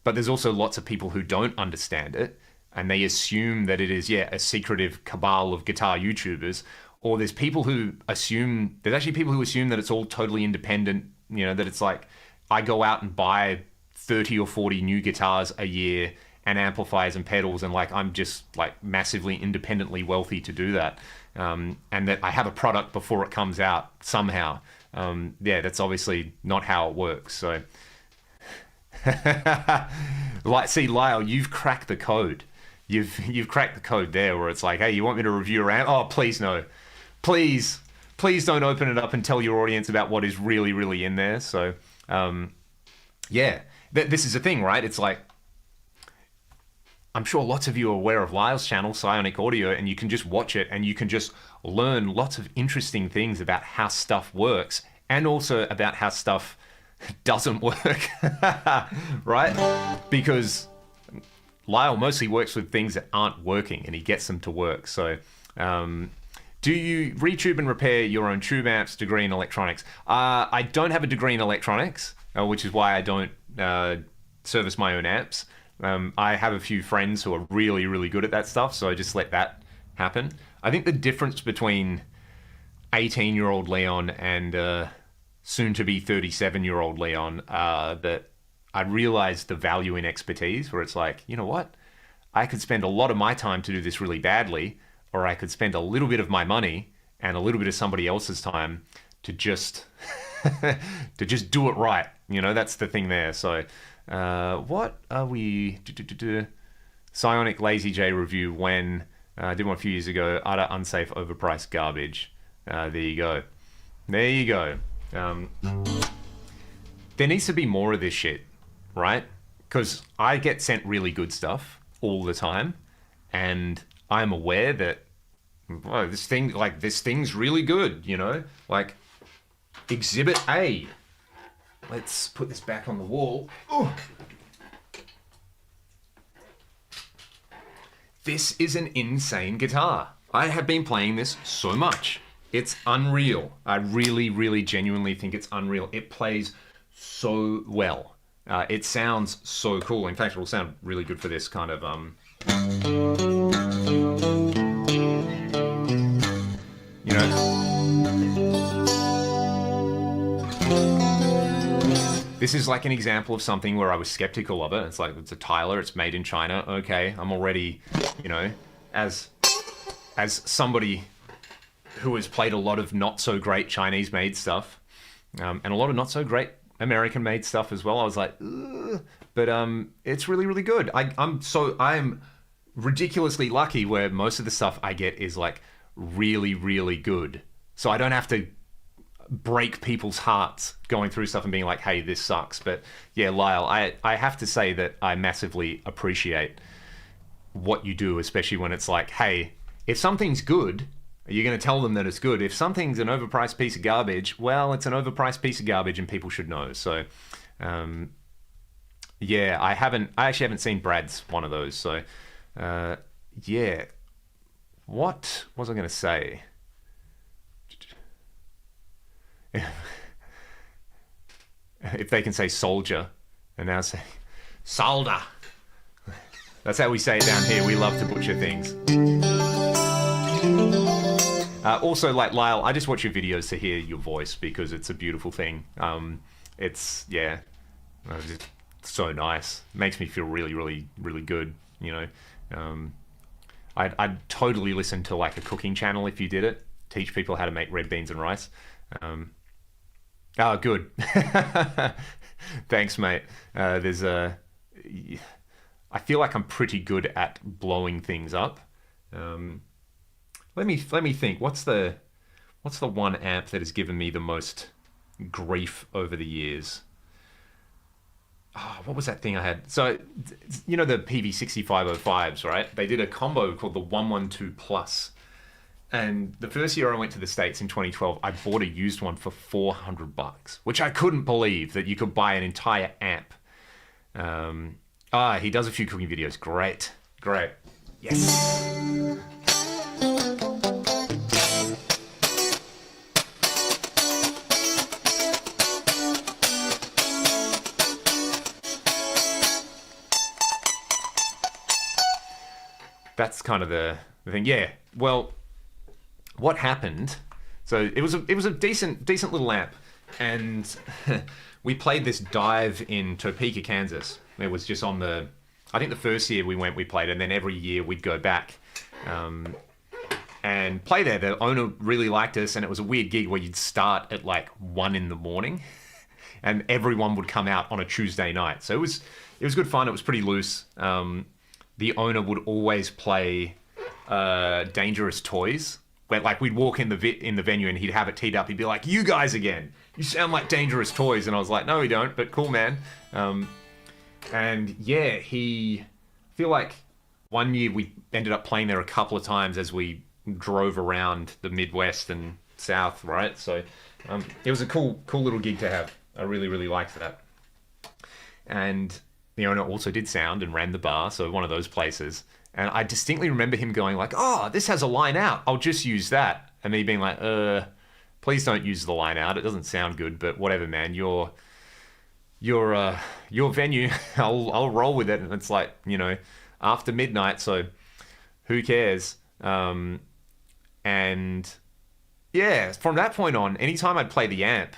but there's also lots of people who don't understand it, and they assume that it is, a secretive cabal of guitar YouTubers, or there's actually people who assume that it's all totally independent, that it's like, I go out and buy 30 or 40 new guitars a year and amplifiers and pedals, and like I'm just like massively independently wealthy to do that, and that I have a product before it comes out somehow. That's obviously not how it works. So, see, Lyle, you've cracked the code. You've cracked the code there, where it's like, hey, you want me to review around? Oh, please no, please don't open it up and tell your audience about what is really, really in there. So, this is the thing, right? It's like, I'm sure lots of you are aware of Lyle's channel, Psionic Audio, and you can just watch it and you can just learn lots of interesting things about how stuff works, and also about how stuff doesn't work, right? Because Lyle mostly works with things that aren't working, and he gets them to work. So, do you retube and repair your own tube amps? Degree in electronics? I don't have a degree in electronics, which is why I don't service my own amps. I have a few friends who are really, really good at that stuff, so I just let that happen. I think the difference between 18-year-old Leon and soon-to-be 37-year-old Leon, that I realized the value in expertise, where it's like, you know what? I could spend a lot of my time to do this really badly, or I could spend a little bit of my money and a little bit of somebody else's time to just to just do it right. That's the thing there. So what are we... Psionic Lazy J review when... I did one a few years ago. Utter unsafe, overpriced garbage. There you go. There you go. There needs to be more of this shit, right? Because I get sent really good stuff all the time, and I'm aware that this thing's really good, like Exhibit A. Let's put this back on the wall. Ooh. This is an insane guitar. I have been playing this so much. It's unreal. I really, really genuinely think it's unreal. It plays so well. It sounds so cool. In fact, it will sound really good for this kind of This is like an example of something where I was skeptical of it. It's like, it's a Tyler, it's made in China. Okay, I'm already, as somebody who has played a lot of not so great Chinese made stuff, and a lot of not so great American made stuff as well. I was like, ugh. But it's really, really good. I'm ridiculously lucky where most of the stuff I get is like really, really good. So I don't have to break people's hearts going through stuff and being like, hey, this sucks. But yeah, Lyle, I have to say that I massively appreciate what you do, especially when it's like, hey, if something's good, you're going to tell them that it's good. If something's an overpriced piece of garbage, well, it's an overpriced piece of garbage and people should know. So yeah, I actually haven't seen Brad's one of those. So yeah, what was I going to say? If they can say soldier and now say solder. That's how we say it down here. We love to butcher things. Also, like Lyle, I just watch your videos to hear your voice because it's a beautiful thing. It's just so nice. It makes me feel really, really, really good. I'd totally listen to like a cooking channel if you did it. Teach people how to make red beans and rice. Oh, good. Thanks, mate. I feel like I'm pretty good at blowing things up. Let me think. What's the one amp that has given me the most grief over the years? Oh, what was that thing I had? So, the PV6505s, right? They did a combo called the 112 Plus. And the first year I went to the States in 2012, I bought a used one for $400, which I couldn't believe that you could buy an entire amp. He does a few cooking videos. Great. Yes. That's kind of the thing. Yeah. Well, what happened? So it was a decent little amp, and we played this dive in Topeka, Kansas. It was just on the, I think the first year we played, and then every year we'd go back and play there. The owner really liked us, and it was a weird gig where you'd start at like 1 a.m. and everyone would come out on a Tuesday night. So it was good fun. It was pretty loose. The owner would always play Dangerous Toys. Where like we'd walk in the venue and he'd have it teed up. He'd be like, "You guys again? You sound like Dangerous Toys." And I was like, "No, we don't, but cool, man." And yeah, I feel like one year we ended up playing there a couple of times as we drove around the Midwest and South, right? So it was a cool little gig to have. I really liked that. And the owner also did sound and ran the bar, so one of those places. And I distinctly remember him going like, "Oh, this has a line out. I'll just use that." And me being like, please don't use the line out. It doesn't sound good, but whatever, man. Your venue, I'll roll with it." And it's like, after midnight, so who cares? And yeah, from that point on, anytime I'd play the amp,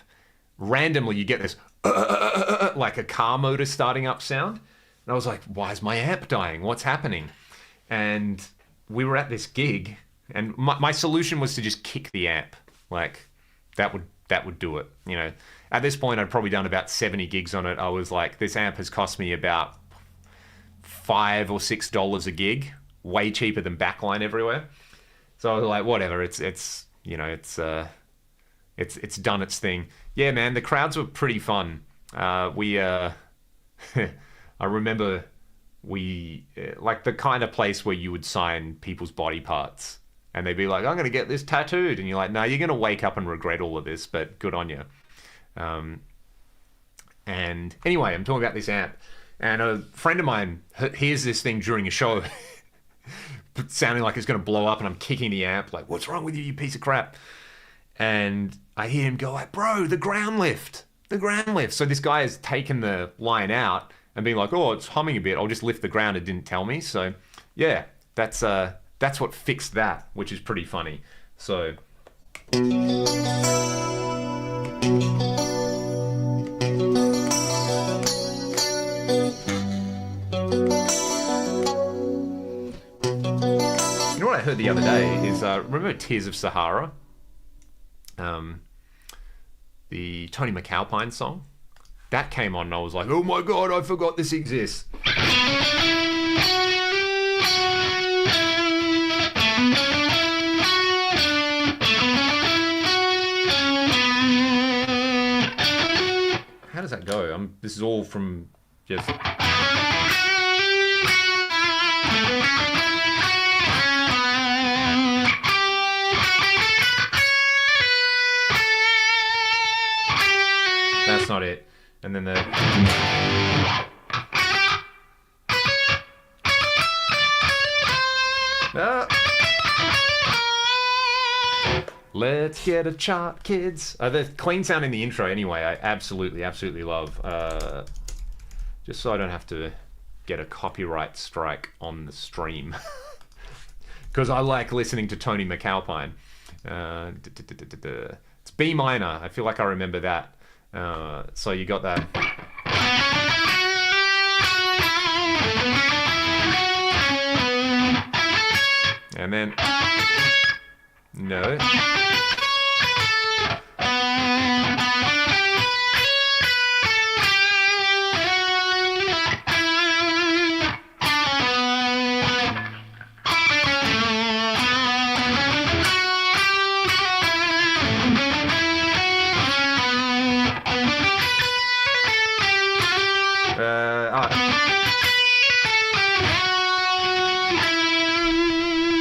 randomly you get this like a car motor starting up sound. And I was like, why is my amp dying? What's happening? And we were at this gig, and my solution was to just kick the amp. Like, that would do it. At this point, I'd probably done about 70 gigs on it. I was like, this amp has cost me about $5 or $6 a gig, way cheaper than backline everywhere. So I was like, whatever. It's done its thing. Yeah, man, the crowds were pretty fun. I remember like the kind of place where you would sign people's body parts and they'd be like, "I'm going to get this tattooed." And you're like, "No, you're going to wake up and regret all of this, but good on you." And anyway, I'm talking about this amp, and a friend of mine hears this thing during a show sounding like it's going to blow up, and I'm kicking the amp like, "What's wrong with you, you piece of crap?" And I hear him go like, "Bro, the ground lift. So this guy has taken the line out and being like, "Oh, it's humming a bit. I'll just lift the ground." It didn't tell me. So yeah, that's what fixed that, which is pretty funny. So what I heard the other day is, remember Tears of Sahara? The Tony McAlpine song? That came on and I was like, "Oh my God, I forgot this exists." How does that go? This is all from just... That's not it. And then the... Let's get a chart, kids. The clean sound in the intro, anyway, I absolutely love. Just so I don't have to get a copyright strike on the stream. Because I like listening to Tony McAlpine. It's B minor. I feel like I remember that. So you got that. And then... No.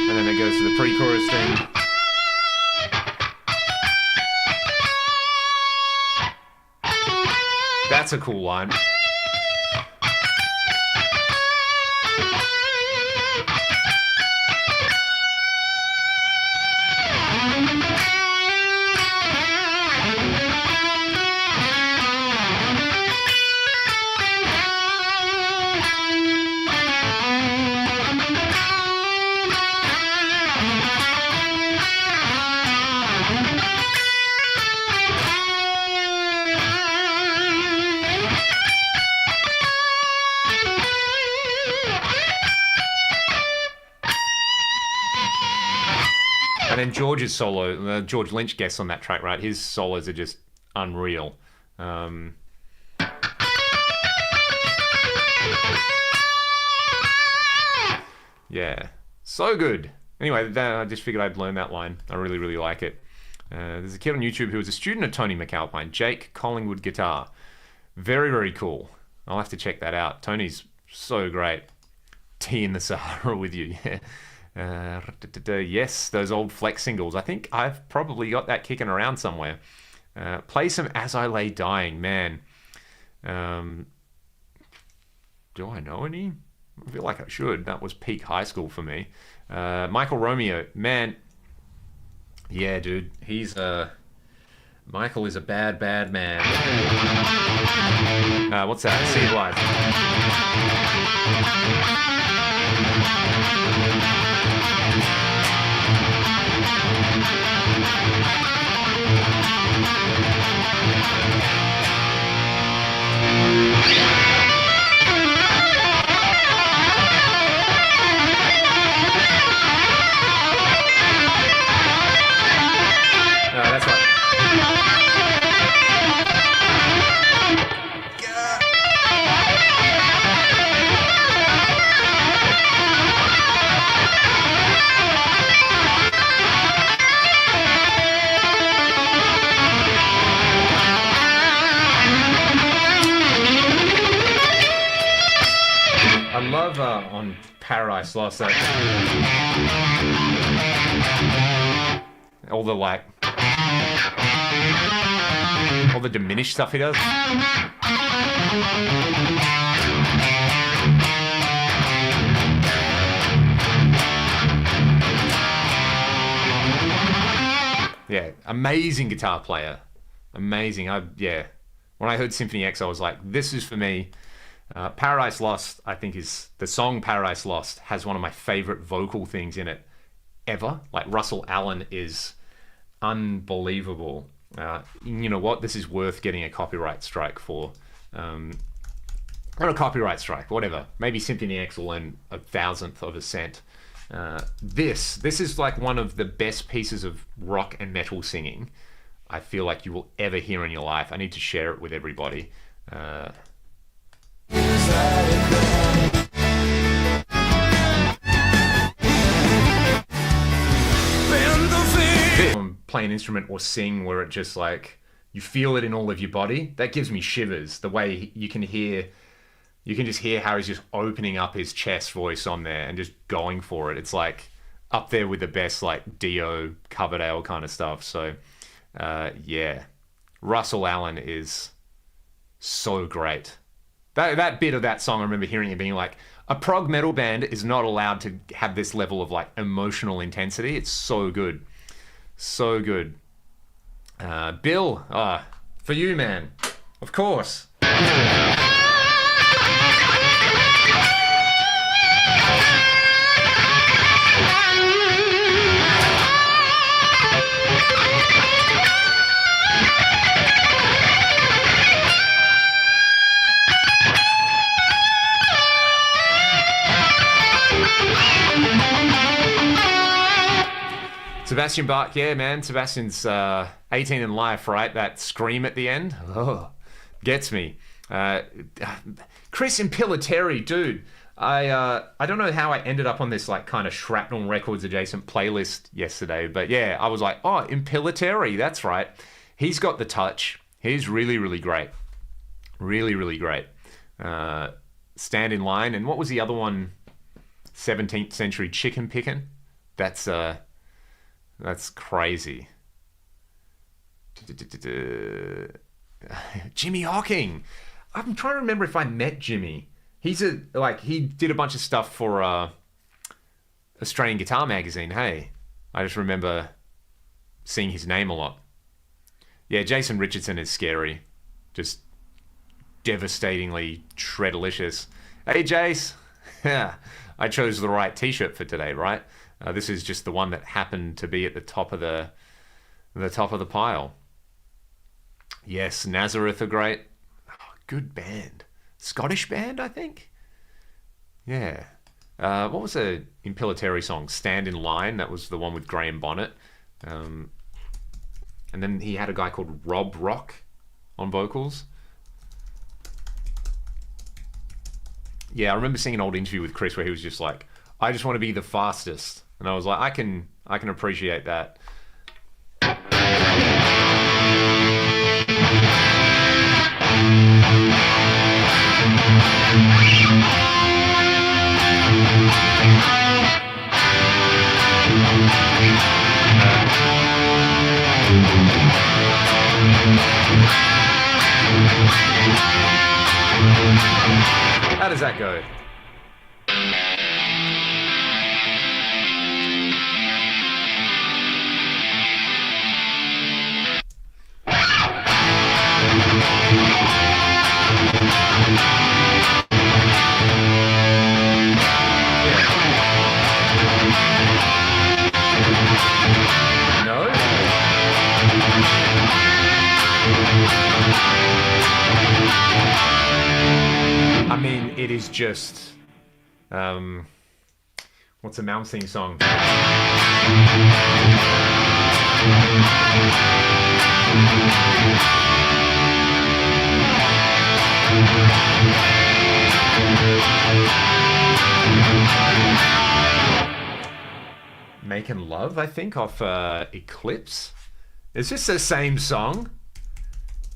And then it goes to the pre-chorus thing. That's a cool line. And then George's solo, George Lynch guests on that track, right? His solos are just unreal. Yeah, so good. Anyway, I just figured I'd learn that line. I really, really like it. There's a kid on YouTube who was a student of Tony McAlpine, Jake Collingwood Guitar. Very, very cool. I'll have to check that out. Tony's so great. Tea in the Sahara with you, yeah. Yes, those old Flex singles. I think I've probably got that kicking around somewhere. Play some As I Lay Dying, man. Do I know any? I feel like I should. That was peak high school for me. Michael Romeo, man. Yeah, dude. He's Michael is a bad, bad man. What's that? See it live. That's right. I love on Paradise Lost that all the all the diminished stuff he does. Yeah, amazing guitar player. Amazing. Yeah. When I heard Symphony X, I was like, this is for me. Paradise Lost, I think, is the song Paradise Lost has one of my favorite vocal things in it ever. Like, Russell Allen is unbelievable. You know what? This is worth getting a copyright strike for. Or a copyright strike, whatever. Maybe Symphony X will earn 1,000th of a cent. This is like one of the best pieces of rock and metal singing I feel like you will ever hear in your life. I need to share it with everybody. Play an instrument or sing where it just like you feel it in all of your body. That gives me shivers. The way you can just hear how he's just opening up his chest voice on there and just going for it. It's like up there with the best like Dio, Coverdale kind of stuff. So yeah, Russell Allen is so great. That bit of that song, I remember hearing it being like, a prog metal band is not allowed to have this level of like emotional intensity. It's so good. So good. Bill, for you, man. Of course. Sebastian Bach, yeah, man. Sebastian's 18 in Life, right? That scream at the end, gets me. Chris Impiliteri, dude. I don't know how I ended up on this like kind of Shrapnel Records adjacent playlist yesterday, but yeah, I was like, oh, Impiliteri, that's right. He's got the touch. He's really, really great. Really, really great. Stand in Line, and what was the other one? 17th Century Chicken Pickin'. That's crazy. Jimmy Hocking. I'm trying to remember if I met Jimmy. He did a bunch of stuff for Australian Guitar Magazine. Hey, I just remember seeing his name a lot. Yeah, Jason Richardson is scary. Just devastatingly shredalicious. Hey, Jace. Yeah, I chose the right t-shirt for today, right? This is just the one that happened to be at the top of the pile. Yes, Nazareth are great. Oh, good band. Scottish band, I think. Yeah. What was the Impilatory song? Stand in Line. That was the one with Graham Bonnet. And then he had a guy called Rob Rock on vocals. Yeah, I remember seeing an old interview with Chris where he was just like, I just want to be the fastest. And I was like, I can appreciate that. How does that go? No? I mean, it is just, what's a Malmsteen song? Making Love, I think, off Eclipse. It's just the same song.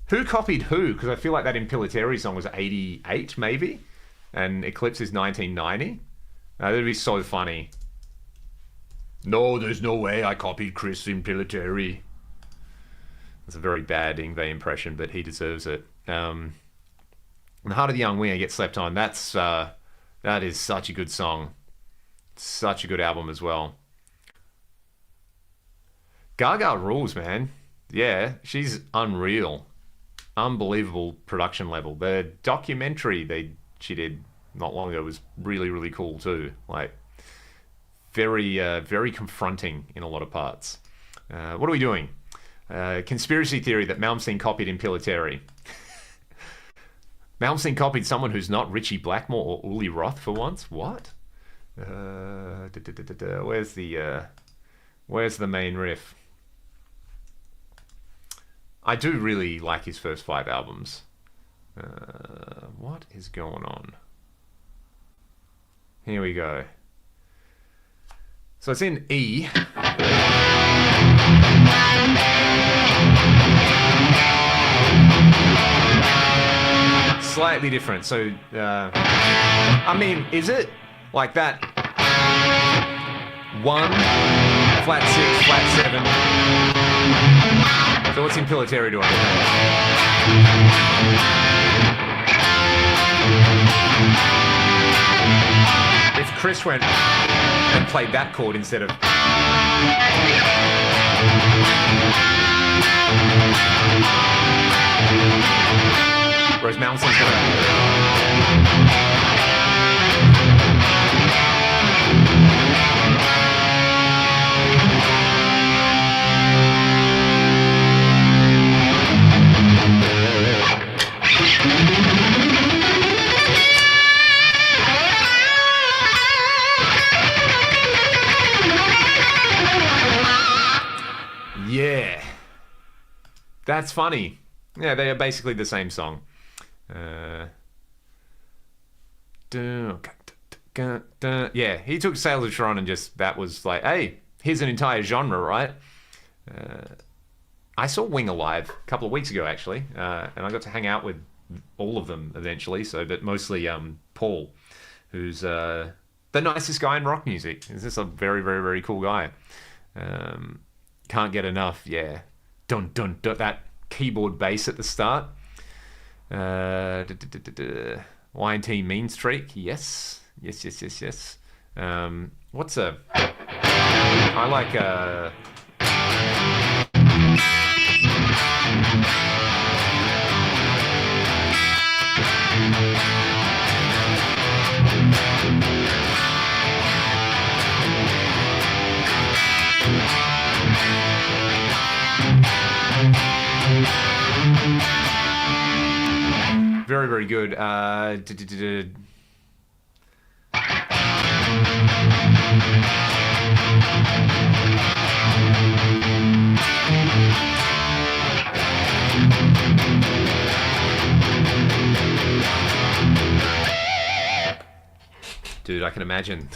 Who copied who? Because I feel like that Impilatory song was 88, maybe, and Eclipse is 1990. That'd be so funny. No, there's no way I copied Chris Impilatory. That's a very bad Yngwie impression, but he deserves it. The Heart of the Young Winger Gets Slept On. That is such a good song. Such a good album as well. Gaga rules, man. Yeah, she's unreal. Unbelievable production level. The documentary she did not long ago was really, really cool too. Like, very, very confronting in a lot of parts. What are we doing? Conspiracy theory that Malmsteen copied Impilatory. Malmsteen copied someone who's not Richie Blackmore or Uli Roth for once. What? Where's the main riff? I do really like his first 5 albums. What is going on? Here we go. So it's in E. Slightly different. So, I mean, is it like that? 1, flat 6, flat 7. So what's Impilatory doing? If Chris went and played that chord instead of... Whereas Malmsteen's gonna... Yeah, that's funny. Yeah, they are basically the same song. Yeah, he took Sails of Sharon and that was like, hey, here's an entire genre, right? I saw Winger live a couple of weeks ago, actually, and I got to hang out with all of them eventually, but mostly Paul, who's the nicest guy in rock music. He's just a very, very, very cool guy. Can't get enough, yeah. Dun, dun, dun, that keyboard bass at the start. Y&T Mean Streak. Yes. What's a... I like very, very good. Dude, I can imagine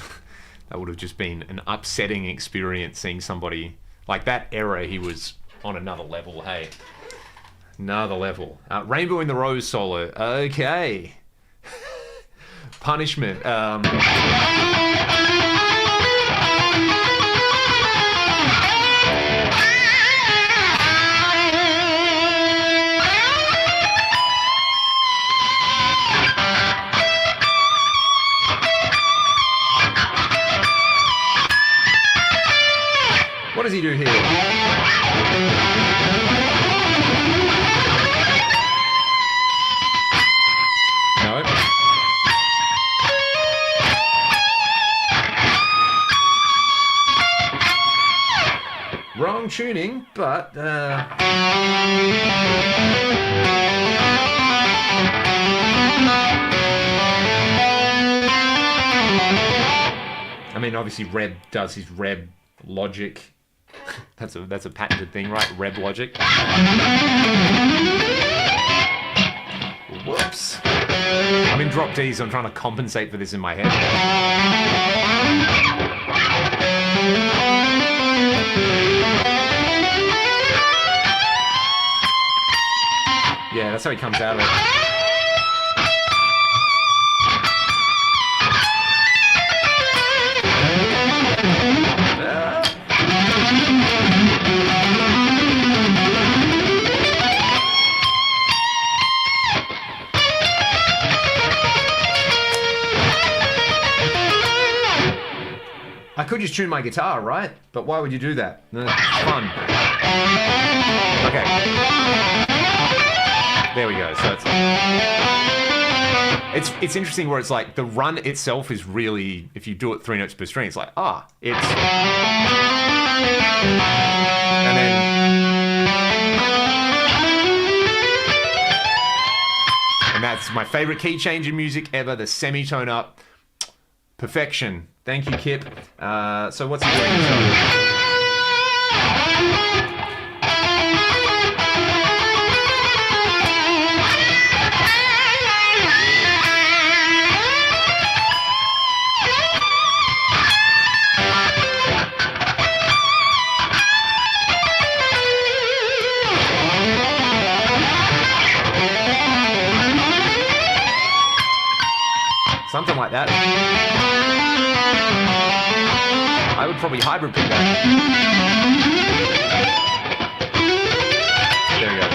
that would have just been an upsetting experience seeing somebody like that era. He was on another level, hey. Another level. Rainbow in the Rose solo. Okay. Punishment. What does he do here? No. Wrong tuning, but I mean, obviously Reb does his Reb logic. That's a patented thing, right? Reb logic. Whoops. I'm in drop D, so I'm trying to compensate for this in my head. Yeah, that's how he comes out of it. I could just tune my guitar, right? But why would you do that? It's fun. Okay. There we go. So it's interesting where it's like the run itself is really, if you do it 3 notes per string, it's like, it's... And then... And that's my favorite key change in music ever, the semitone up. Perfection. Thank you, Kip. So what's he doing? Something like that. I would probably hybrid pick that. There we go.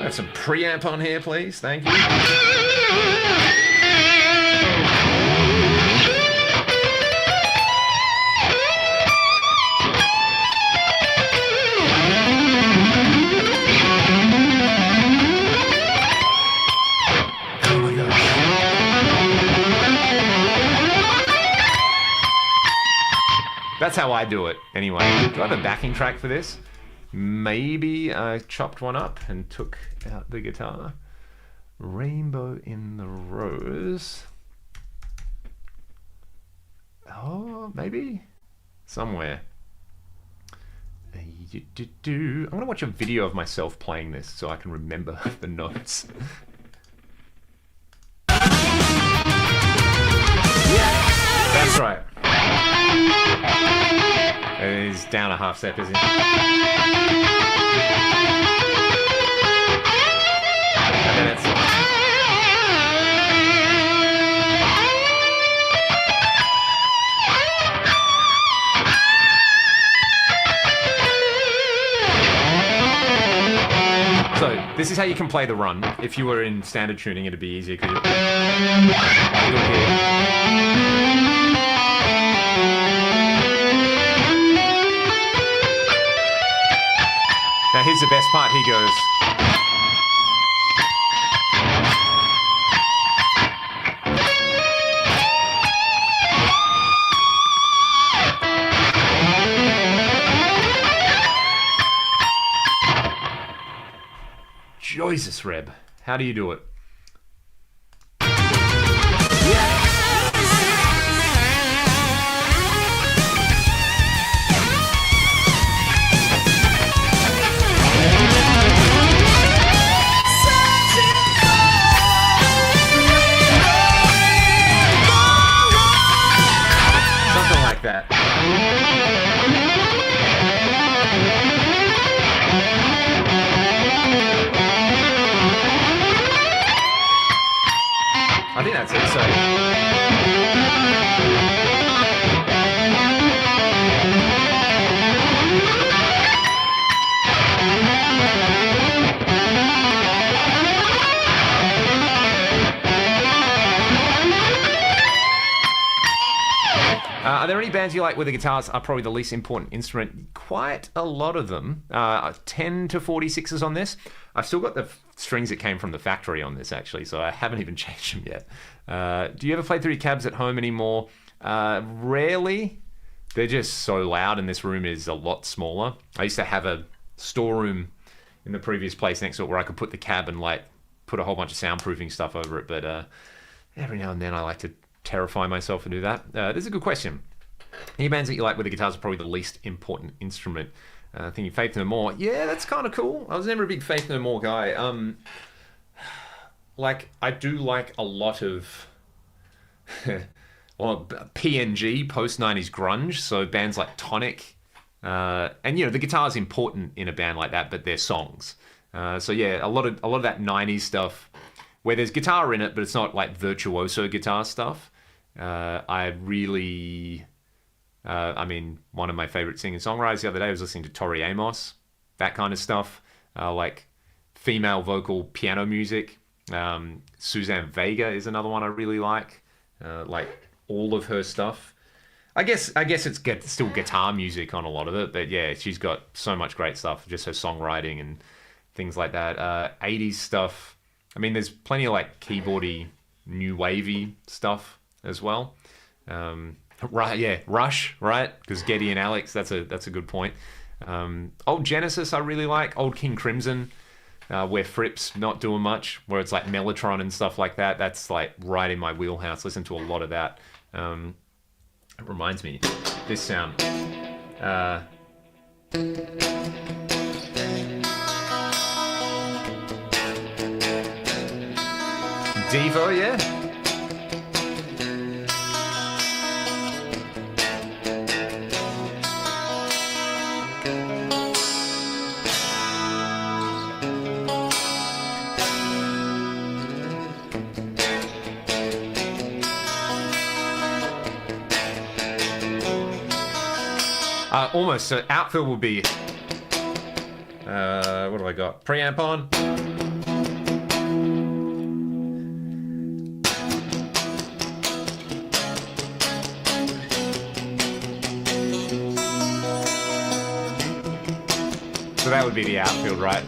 Have some preamp on here, please. Thank you. That's how I do it, anyway. Do I have a backing track for this? Maybe I chopped one up and took out the guitar. Rainbow in the Rose. Oh, maybe? Somewhere. I'm going to watch a video of myself playing this so I can remember the notes. That's right. He's down a half step, isn't he? And then it's... So this is how you can play the run. If you were in standard tuning, it'd be easier because you do it here. Now here's the best part. He goes. Jesus, Reb, how do you do it? Something like that. I think that's it, so... Are there any bands you like where the guitars are probably the least important instrument? Quite a lot of them. 10 to 46s on this. I've still got the strings that came from the factory on this, actually, so I haven't even changed them yet. Do you ever play through your cabs at home anymore? Rarely. They're just so loud, and this room is a lot smaller. I used to have a storeroom in the previous place next to it where I could put the cab and like put a whole bunch of soundproofing stuff over it, but every now and then I like to terrify myself and do that. This is a good question. Any bands that you like where the guitars are probably the least important instrument? Thinking Faith No More. Yeah, that's kind of cool. I was never a big Faith No More guy. Like, I do like a lot of well, PNG, post-90s grunge, so bands like Tonic. And, you know, the guitar's important in a band like that, but they're songs. So, yeah, a lot of that 90s stuff where there's guitar in it, but it's not like virtuoso guitar stuff. I really... I mean, one of my favorite singer-songwriters the other day was listening to Tori Amos, that kind of stuff, like female vocal piano music. Suzanne Vega is another one I really like all of her stuff. I guess it's still guitar music on a lot of it, but yeah, she's got so much great stuff, just her songwriting and things like that. 80s stuff. I mean, there's plenty of like keyboardy, new wavy stuff as well. Right, yeah, Rush, right? Because Geddy and Alex, that's a good point. Old Genesis, I really like. Old King Crimson, where Fripp's not doing much, where it's like Mellotron and stuff like that. That's like right in my wheelhouse. Listen to a lot of that. It reminds me, this sound. Devo, yeah. Almost. So outfill will be... what do I got? Preamp on. So that would be the outfield, right?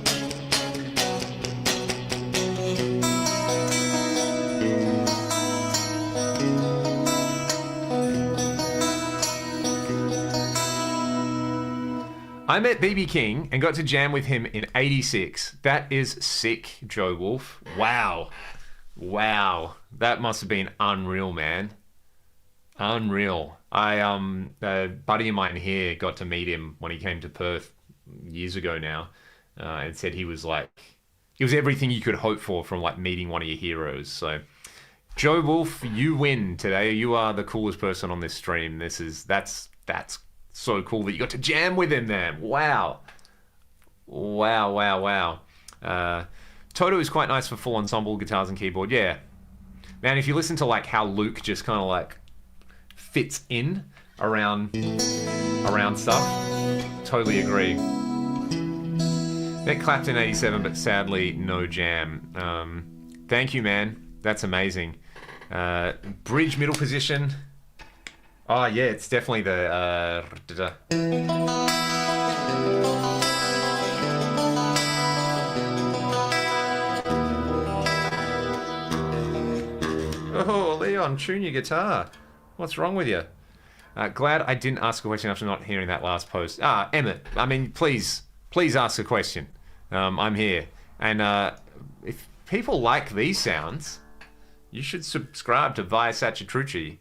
I met BB King and got to jam with him in '86. That is sick, Joe Wolf. Wow. That must have been unreal, man. Unreal. A buddy of mine here got to meet him when he came to Perth years ago now, and said he was everything you could hope for from like meeting one of your heroes. So, Joe Wolf, you win today. You are the coolest person on this stream. That's so cool that you got to jam with him, man. Wow. Toto is quite nice for full ensemble guitars and keyboard. Yeah. Man, if you listen to like how Luke just kind of like fits in around stuff, totally agree. That clapped in 87, but sadly, no jam. Thank you, man. That's amazing. Bridge middle position. Oh, yeah, it's definitely the... Oh, Leon, tune your guitar. What's wrong with you? Glad I didn't ask a question after not hearing that last post. Emmett, I mean, please ask a question. I'm here. And if people like these sounds, you should subscribe to Via Sachatrucci.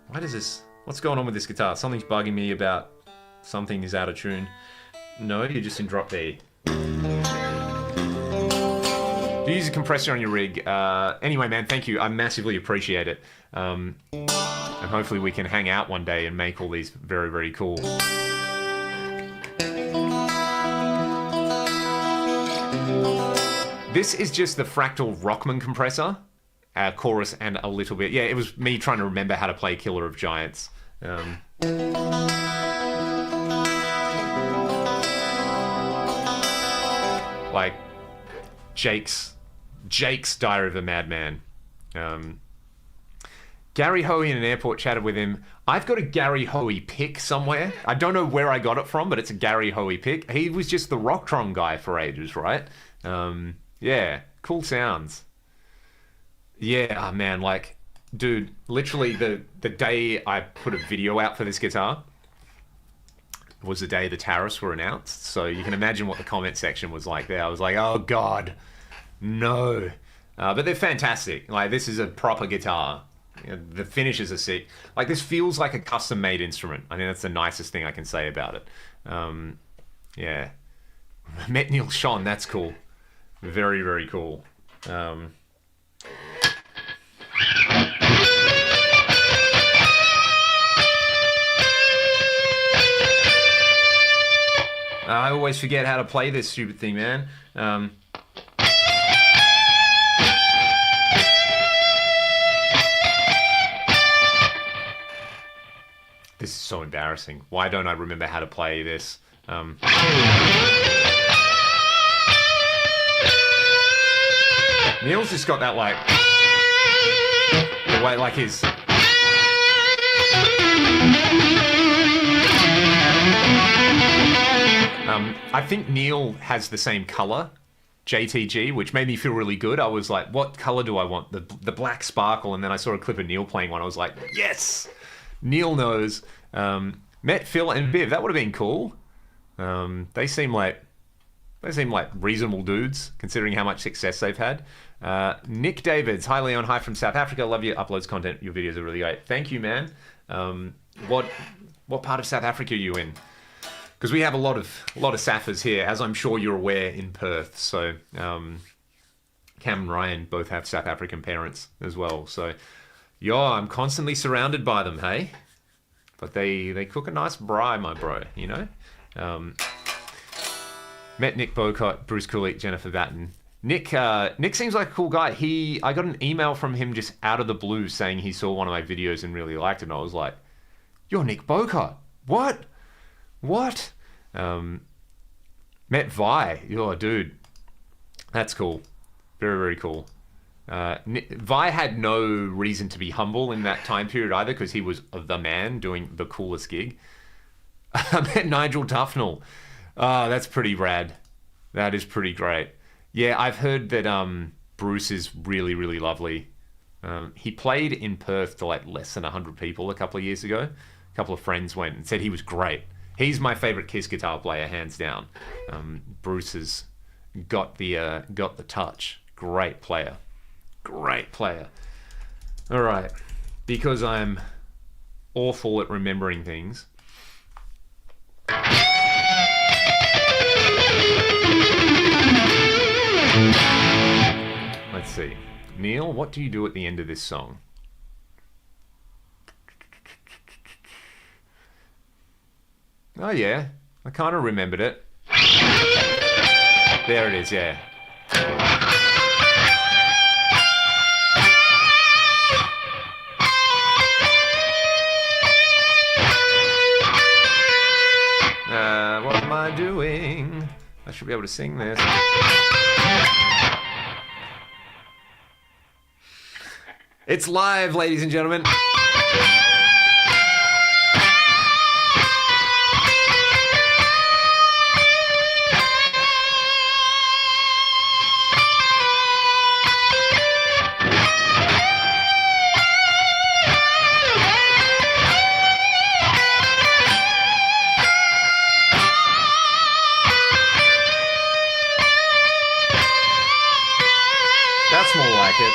Why does this... What's going on with this guitar? Something's bugging me about something is out of tune. No, you're just in drop D. Do you use a compressor on your rig? Anyway, man, thank you. I massively appreciate it. And hopefully we can hang out one day and make all these very, very cool. This is just the Fractal Rockman compressor. Chorus and a little bit. Yeah, it was me trying to remember how to play Killer of Giants. Like Jake's Diary of a Madman. Gary Hoey in an airport chatted with him. I've got a Gary Hoey pick somewhere. I don't know where I got it from, but it's a Gary Hoey pick. He was just the Rocktron guy for ages, right? Yeah, cool sounds. Yeah, man, like, dude, literally the day I put a video out for this guitar was the day the tariffs were announced. So you can imagine what the comment section was like there. I was like, oh, God, no. But they're fantastic. Like, this is a proper guitar. You know, the finishes are sick. Like, this feels like a custom-made instrument. I think that's the nicest thing I can say about it. Yeah. Met Neil Sean, that's cool. Very, very cool. I always forget how to play this stupid thing, man. This is so embarrassing. Why don't I remember how to play this? Neil's just got that, like... the way, like, his... I think Neil has the same color, JTG, which made me feel really good. I was like, what color do I want? The black sparkle, and then I saw a clip of Neil playing one. I was like, yes! Neil knows. Met Phil and Biv. That would have been cool. They seem like reasonable dudes, considering how much success they've had. Nick Davids. Hi, Leon. Hi from South Africa. Love your uploads content. Your videos are really great. Thank you, man. What part of South Africa are you in? Because we have a lot of Saffers here, as I'm sure you're aware, in Perth. So Cam and Ryan both have South African parents as well. So, I'm constantly surrounded by them, hey? But they cook a nice braai, my bro, you know? Met Nick Bocott, Bruce Cooley, Jennifer Batten. Nick seems like a cool guy. I got an email from him just out of the blue saying he saw one of my videos and really liked it. And I was like, you're Nick Bocott. What? Met Vi. Oh, dude. That's cool. Very, very cool. Vi had no reason to be humble in that time period either, because he was the man doing the coolest gig. I met Nigel Tufnell. Oh, that's pretty rad. That is pretty great. Yeah, I've heard that Bruce is really, really lovely. He played in Perth to like less than 100 people a couple of years ago. A couple of friends went and said he was great. He's my favorite Kiss guitar player, hands down. Bruce has got the touch. Great player. Great player. All right. Because I'm awful at remembering things. Let's see. Neil, what do you do at the end of this song? Oh, yeah. I kind of remembered it. There it is, yeah. What am I I doing? I should be able to sing this. It's live, ladies and gentlemen. That's more like it.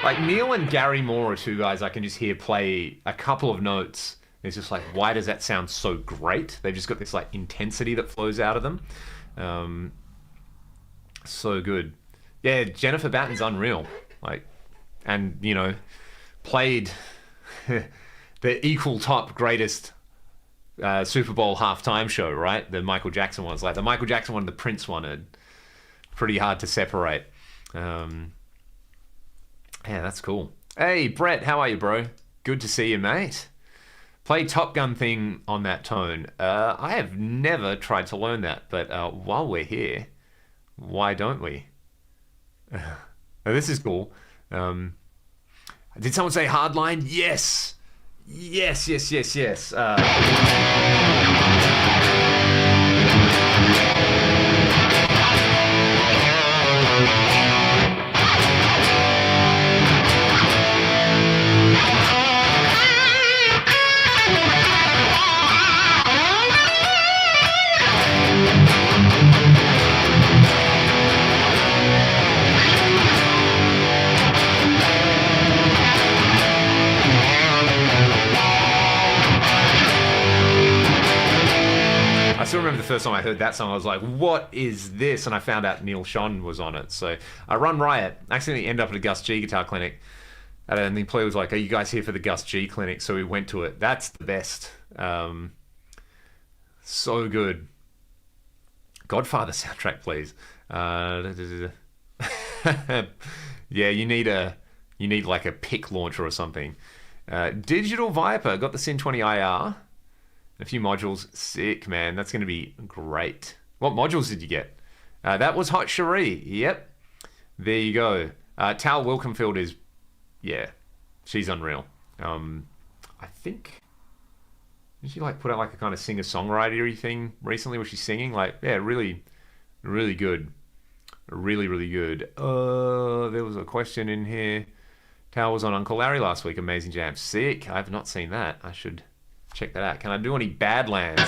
Like Neil and Gary Moore are two guys I can just hear play a couple of notes. It's just like, why does that sound so great? They've just got this like intensity that flows out of them. So good. Yeah, Jennifer Batten's unreal. Like, and you know, played the equal top greatest Super Bowl halftime show, right? The Michael Jackson ones. Like the Michael Jackson one and the Prince one are pretty hard to separate. Yeah, that's cool. Hey, Brett, how are you, bro? Good to see you, mate. Play Top Gun thing on that tone. I have never tried to learn that, but while we're here, why don't we? Now, this is cool. Did someone say hardline? Yes. Yes, yes, yes, yes. I still remember the first time I heard that song, I was like, what is this? And I found out Neil Schon was on it. So I Run Riot. I accidentally ended up at a Gus G guitar clinic. And the employee was like, are you guys here for the Gus G clinic? So we went to it. That's the best. So good. Godfather soundtrack, please. Yeah, you need like a pick launcher or something. Digital Viper, got the Sin 20 IR. A few modules. Sick, man. That's going to be great. What modules did you get? That was Hot Cherie. Yep. There you go. Tal Wilkenfield is, yeah, she's unreal. I think, did she like put out like a kind of singer-songwriter-y thing recently where she's singing? Like, yeah, really, really good. Really, really good. There was a question in here. Tal was on Uncle Larry last week. Amazing jam. Sick. I have not seen that. I should check that out. Can I do any Badlands?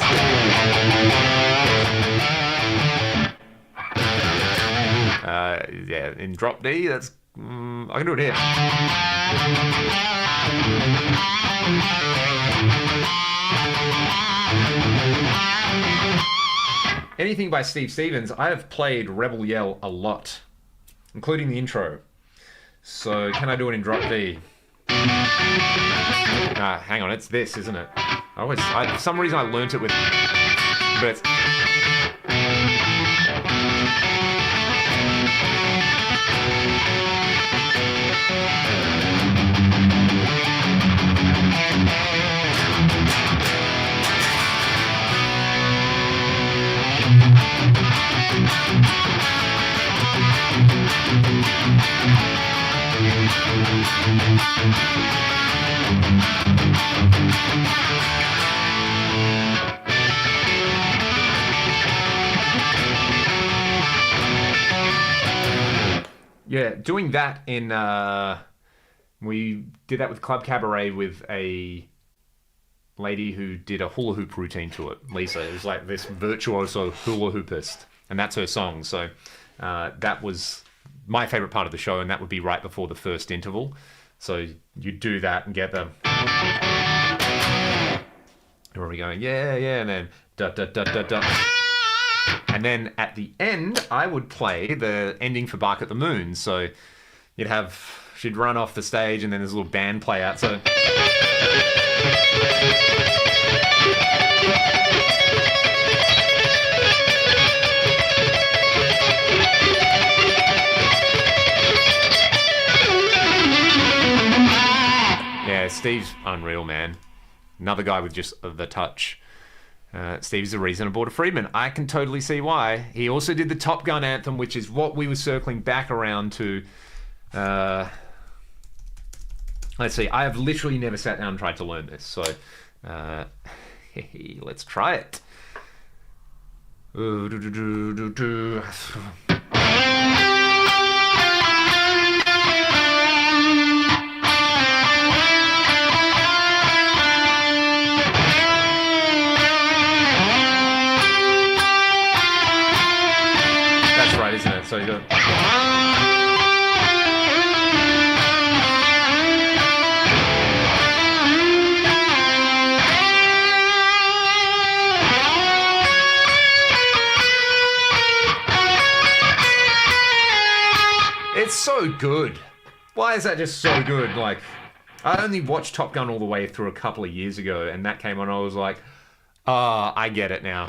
Yeah, in drop D, that's... I can do it here. Anything by Steve Stevens. I have played Rebel Yell a lot, including the intro. So can I do it in drop D? Hang on, it's this, isn't it? For some reason I learnt it with... But it's... Yeah, doing that in we did that with Club Cabaret with a lady who did a hula hoop routine to it, Lisa. It was like this virtuoso hula hoopist, and that's her song. So that was my favorite part of the show, and that would be right before the first interval. So you do that and get the... Where are we going? Yeah, and then da da da da da. And then at the end, I would play the ending for Bark at the Moon. So she'd run off the stage, and then there's a little band play out. So yeah, Steve's unreal, man. Another guy with just the touch. Steve's the reason I bought a Friedman. I can totally see why. He also did the Top Gun anthem, which is what we were circling back around to. Let's see. I have literally never sat down and tried to learn this. So let's try it. Isn't it? So you go. It's so good. Why is that just so good? Like, I only watched Top Gun all the way through a couple of years ago, and that came on. I was like, I get it now.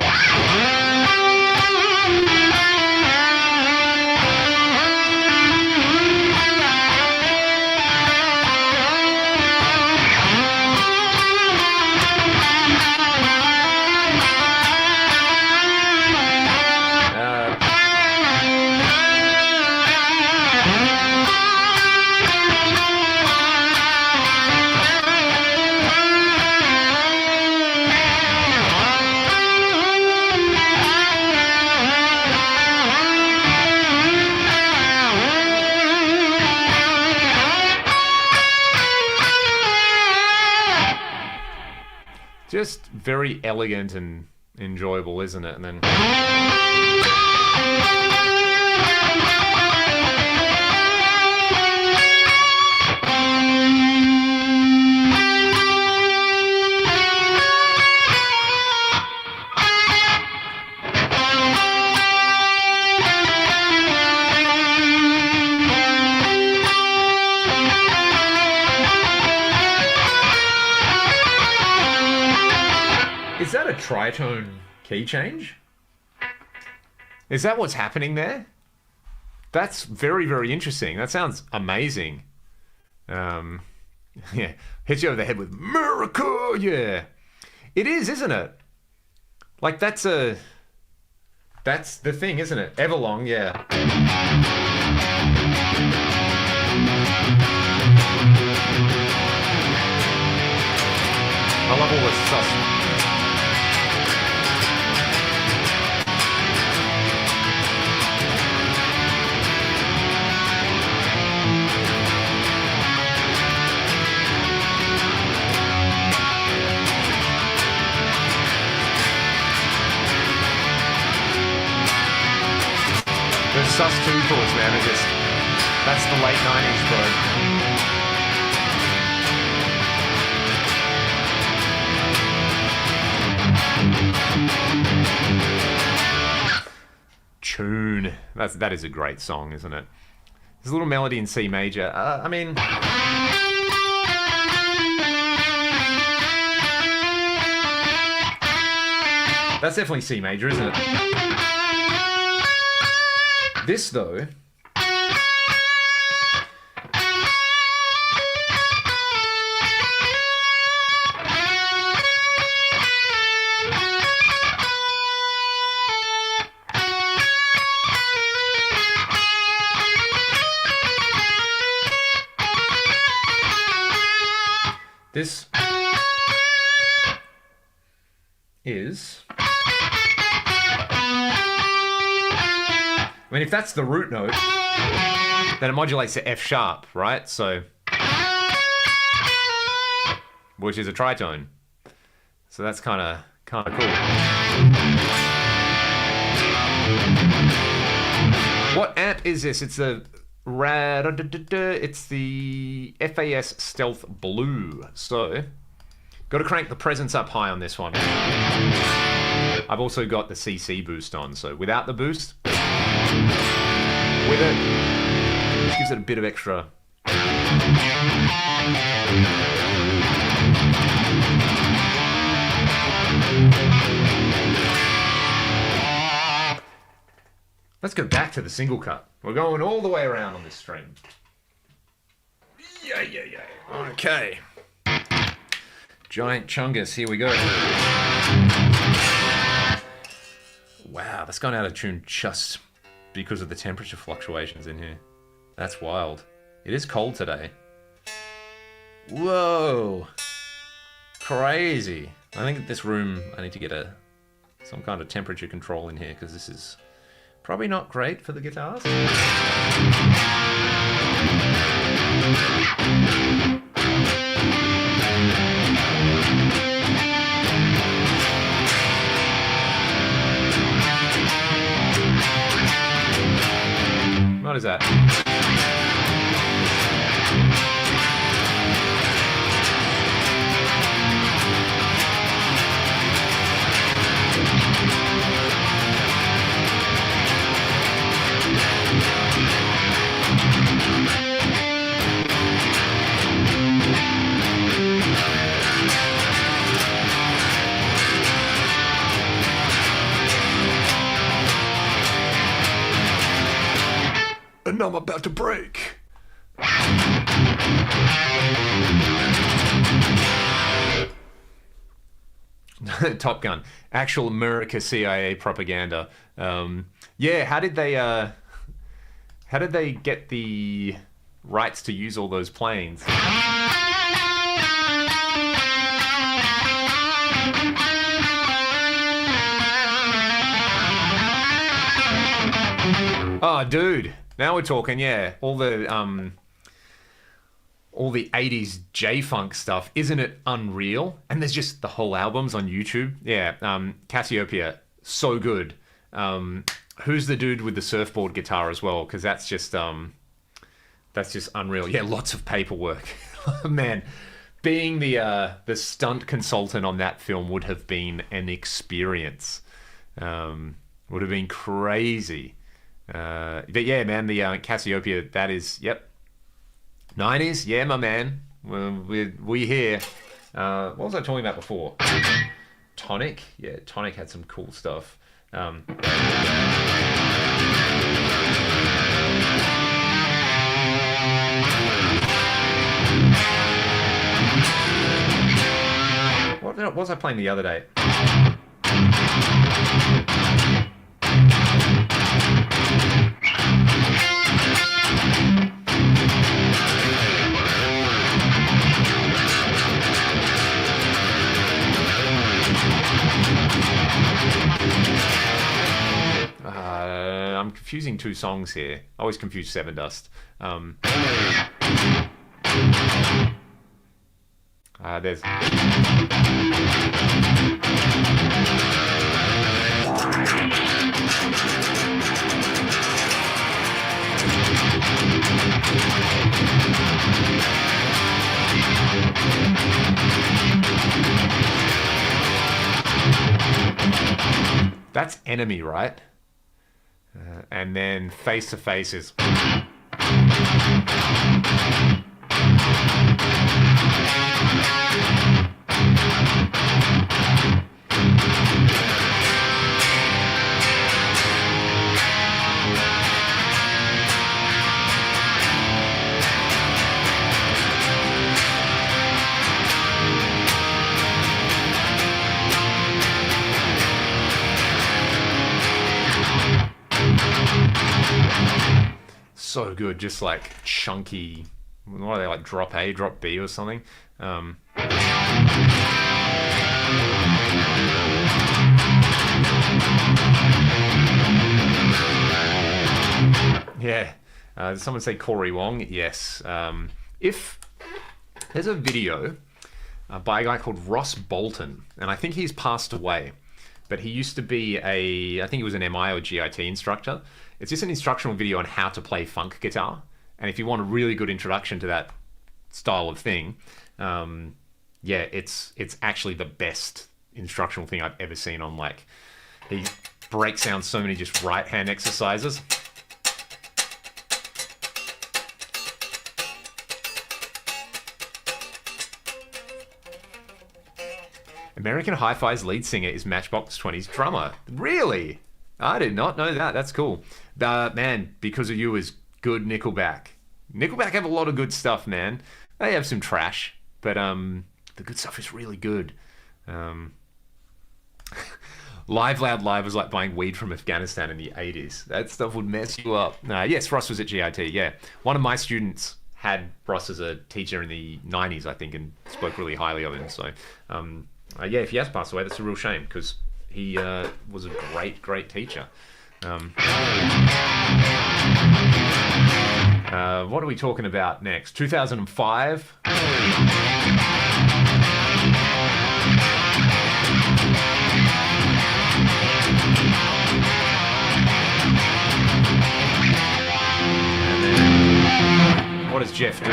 Just very elegant and enjoyable, isn't it? And then... Is that a tritone key change? Is that what's happening there? That's very, very interesting. That sounds amazing. Yeah, hits you over the head with miracle. Yeah, it is, isn't it? Like that's the thing, isn't it? Everlong, yeah. I love all this stuff. Those sus 2 chords, man, are just... That's the late 90s, bro. Tune. That is a great song, isn't it? There's a little melody in C major. I mean... That's definitely C major, isn't it? This, though... This is... I mean, if that's the root note, then it modulates to F sharp, right? So, which is a tritone. So that's kind of cool. What amp is this? It's the FAS Stealth Blue. So, got to crank the presence up high on this one. I've also got the CC boost on, so without the boost, with it, just gives it a bit of extra. Let's go back to the single cut. We're going all the way around on this stream. Yeah. Okay. Giant Chungus, here we go. Wow, that's gone out of tune just because of the temperature fluctuations in here. That's wild. It is cold today. Whoa. Crazy. I think this room, I need to get some kind of temperature control in here because this is probably not great for the guitars. What is that? And I'm about to break. Top Gun, actual America CIA propaganda. Yeah, how did they get the rights to use all those planes? Oh, dude. Now we're talking, yeah. All the 80s J-Funk stuff. Isn't it unreal? And there's just the whole albums on YouTube. Yeah, Cassiopeia, so good. Who's the dude with the surfboard guitar as well? Because that's just unreal. Yeah, lots of paperwork. Man, being the stunt consultant on that film would have been an experience. Would have been crazy. But yeah, man, the Cassiopeia, that is, yep. 90s, yeah, my man. We here. What was I talking about before? Tonic? Yeah, Tonic had some cool stuff. What was I playing the other day? I'm confusing two songs here. I always confuse Seven Dust. There's... That's Enemy, right? And then Face to Face is... So good, just like chunky. What are they, like drop A, drop B or something? Yeah. Did someone say Corey Wong? Yes. If there's a video by a guy called Ross Bolton, and I think he's passed away. But he used to be I think he was an MI or GIT instructor. It's just an instructional video on how to play funk guitar. And if you want a really good introduction to that style of thing, yeah, it's actually the best instructional thing I've ever seen on, like, he breaks down so many just right hand exercises. American Hi-Fi's lead singer is Matchbox 20's drummer. Really? I did not know that. That's cool. Man, Because of You is good Nickelback. Nickelback have a lot of good stuff, man. They have some trash, but the good stuff is really good. Live Loud Live was like buying weed from Afghanistan in the 80s. That stuff would mess you up. Yes, Ross was at GIT, yeah. One of my students had Ross as a teacher in the 90s, I think, and spoke really highly of him. So, yeah, if he has passed away, that's a real shame, because he was a great, great teacher. What are we talking about next? 2005. And then, what does Jeff do?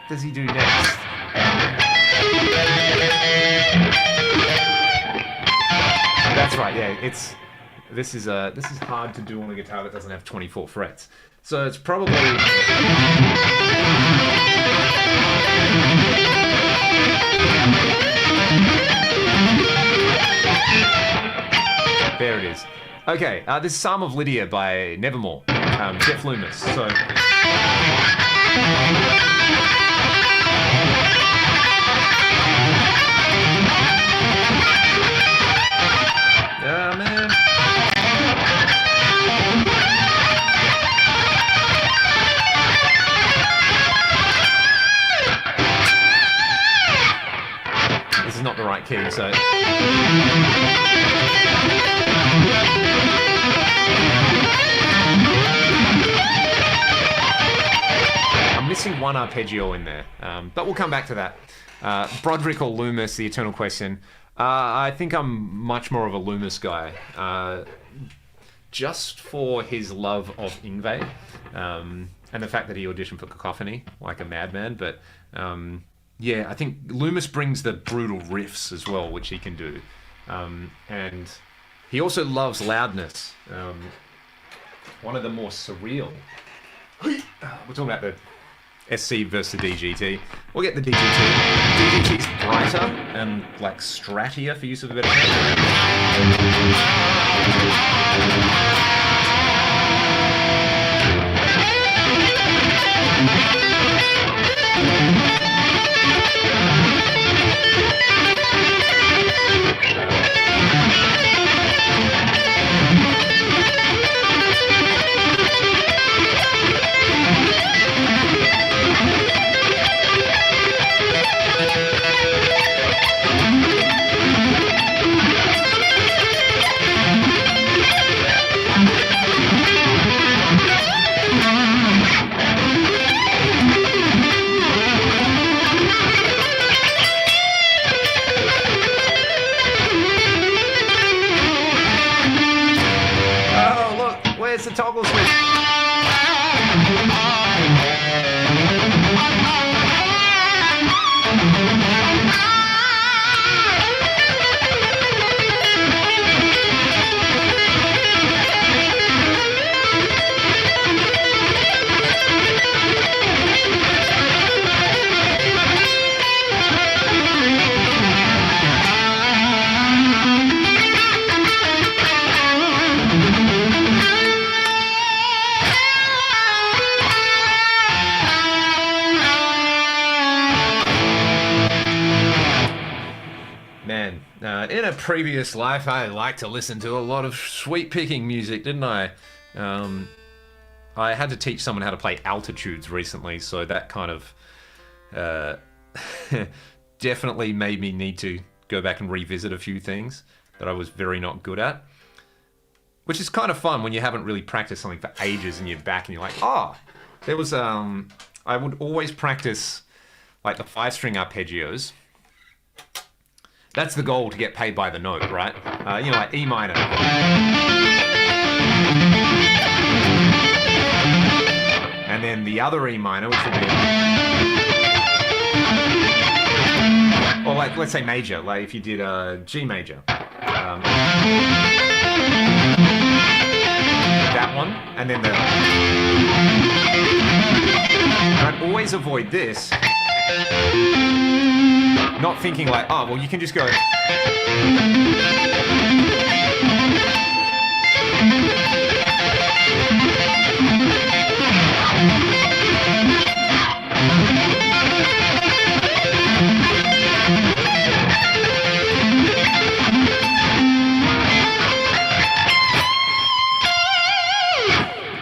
Does he do next? That's right. Yeah, this is hard to do on a guitar that doesn't have 24 frets. So it's probably there it is. Okay, this is Psalm of Lydia by Nevermore, Jeff Loomis. So. Man. This is not the right key, so. I'm missing one arpeggio in there, but we'll come back to that. Broderick or Loomis, the eternal question. I think I'm much more of a Loomis guy, just for his love of Yngwie, and the fact that he auditioned for Cacophony like a madman. But yeah, I think Loomis brings the brutal riffs as well, which he can do, and he also loves loudness. One of the more surreal. We're talking about the SC versus the DGT. We'll get the DGT. DGT's brighter and like strattier, for use of a better term. Man, in a previous life, I liked to listen to a lot of sweet-picking music, didn't I? I had to teach someone how to play altitudes recently, so that kind of definitely made me need to go back and revisit a few things that I was very not good at. Which is kind of fun when you haven't really practiced something for ages and you're back and you're like, oh, there was, I would always practice like the 5-string arpeggios. That's the goal, to get paid by the note, right? You know, like E minor. And then the other E minor, which would be, or like, let's say major, like if you did G major. That one, and then the... I'd always avoid this. Not thinking like, oh, well, you can just go...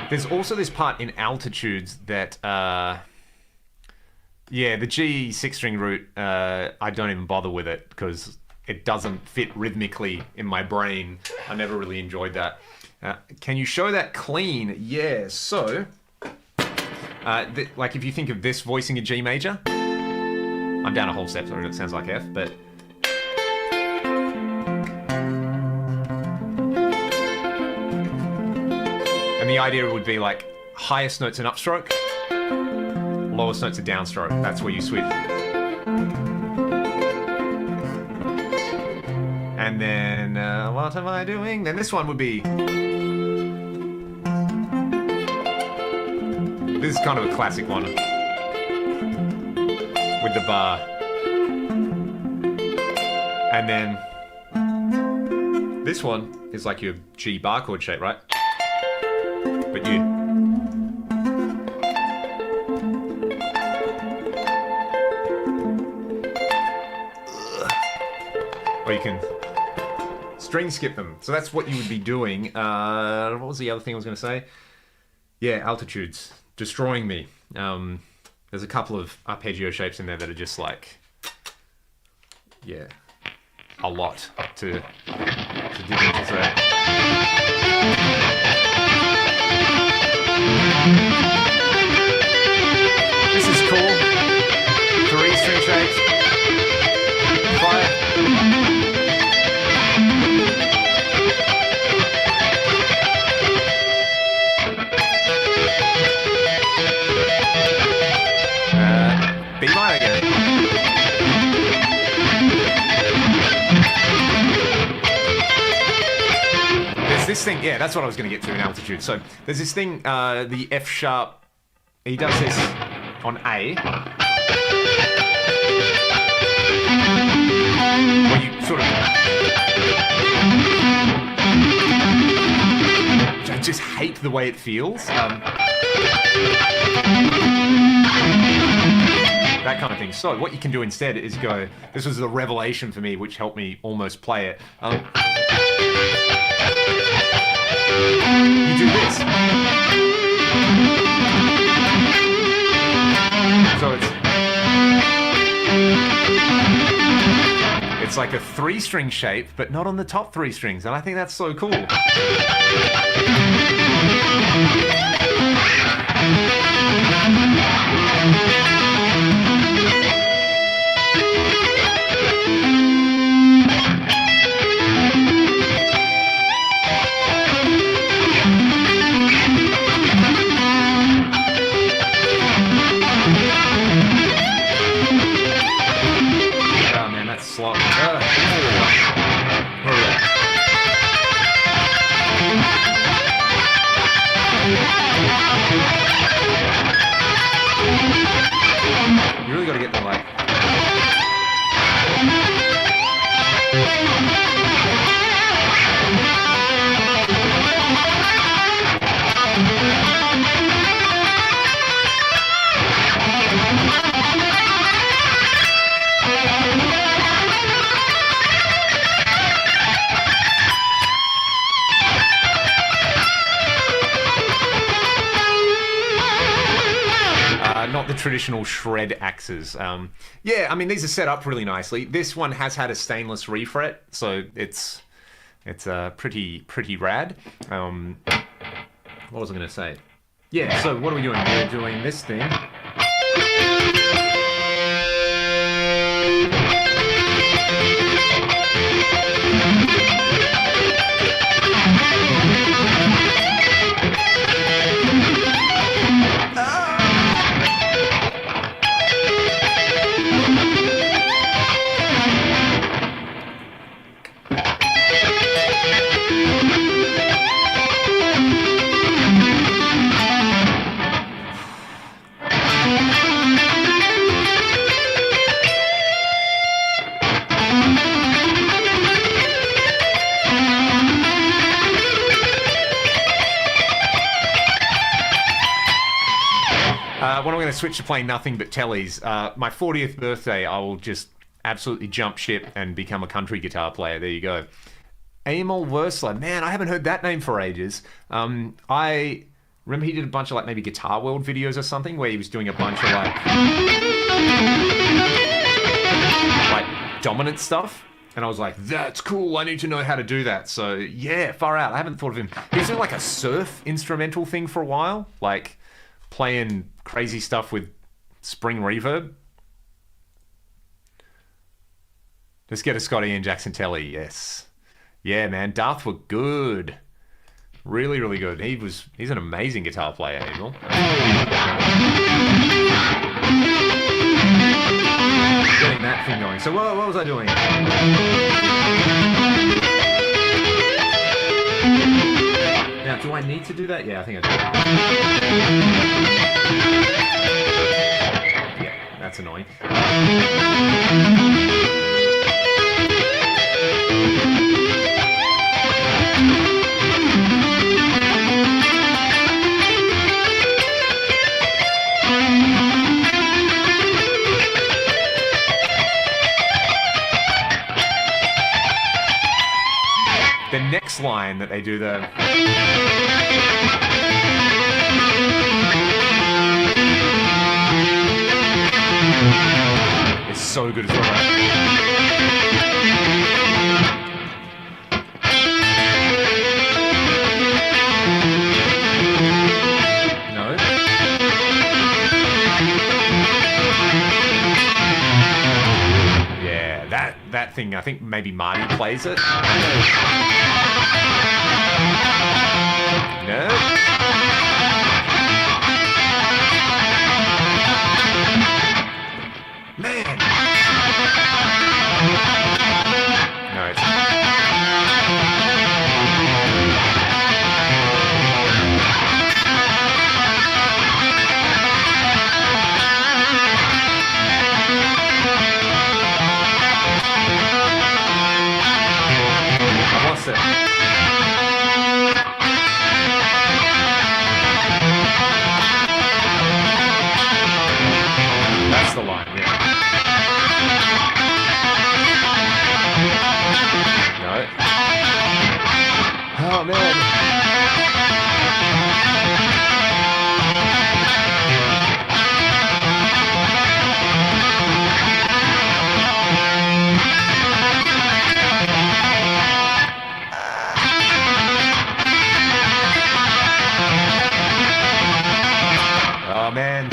There's also this part in altitudes that, yeah, the G 6-string root, I don't even bother with it because it doesn't fit rhythmically in my brain. I never really enjoyed that. Can you show that clean? Yeah, so, like if you think of this voicing a G major, I'm down a whole step, so it sounds like F, but... And the idea would be like highest notes an upstroke, lowest notes a downstroke. That's where you switch. And then, what am I doing? Then this one would be... This is kind of a classic one. With the bar. And then... This one is like your G bar chord shape, right? But you. Or you can string skip them. So that's what you would be doing. What was the other thing I was going to say? Yeah, altitudes. Destroying me. There's a couple of arpeggio shapes in there that are just like, yeah, a lot to dig into. So. This is cool. 3-string shapes. 5. B minor again. There's this thing, yeah, that's what I was going to get to in altitude. So there's this thing, the F sharp, he does this on A, where you sort of, I just hate the way it feels. That kind of thing. So what you can do instead is go, this was the revelation for me, which helped me almost play it. You do this. So it's like a 3-string shape, but not on the top 3 strings, and I think that's so cool. Slow. You really got to get the light. traditional shred axes. Yeah, I mean, these are set up really nicely. This one has had a stainless refret, so it's pretty rad. What was I going to say? Yeah, so what are we doing? We're doing this thing. When I'm going to switch to playing nothing but tellies, my 40th birthday, I will just absolutely jump ship and become a country guitar player. There you go. Emil Wursler. Man, I haven't heard that name for ages. I remember he did a bunch of like maybe Guitar World videos or something where he was doing a bunch of like dominant stuff. And I was like, that's cool, I need to know how to do that. So yeah, far out. I haven't thought of him. He was doing like a surf instrumental thing for a while. Like playing crazy stuff with spring reverb. Let's get a Scott Ian Jackson telly, yes. Yeah, man, Darth were good. Really, really good. He's an amazing guitar player, Emil. Getting that thing going. So what was I doing? Now, do I need to do that? Yeah, I think I do. Yeah, that's annoying. The next line that they do it's so good as well, right? No? Yeah, that thing, I think maybe Marty plays it. No? Man! No, it's... I lost it. That's the line, yeah. No. Oh, man. Oh, man.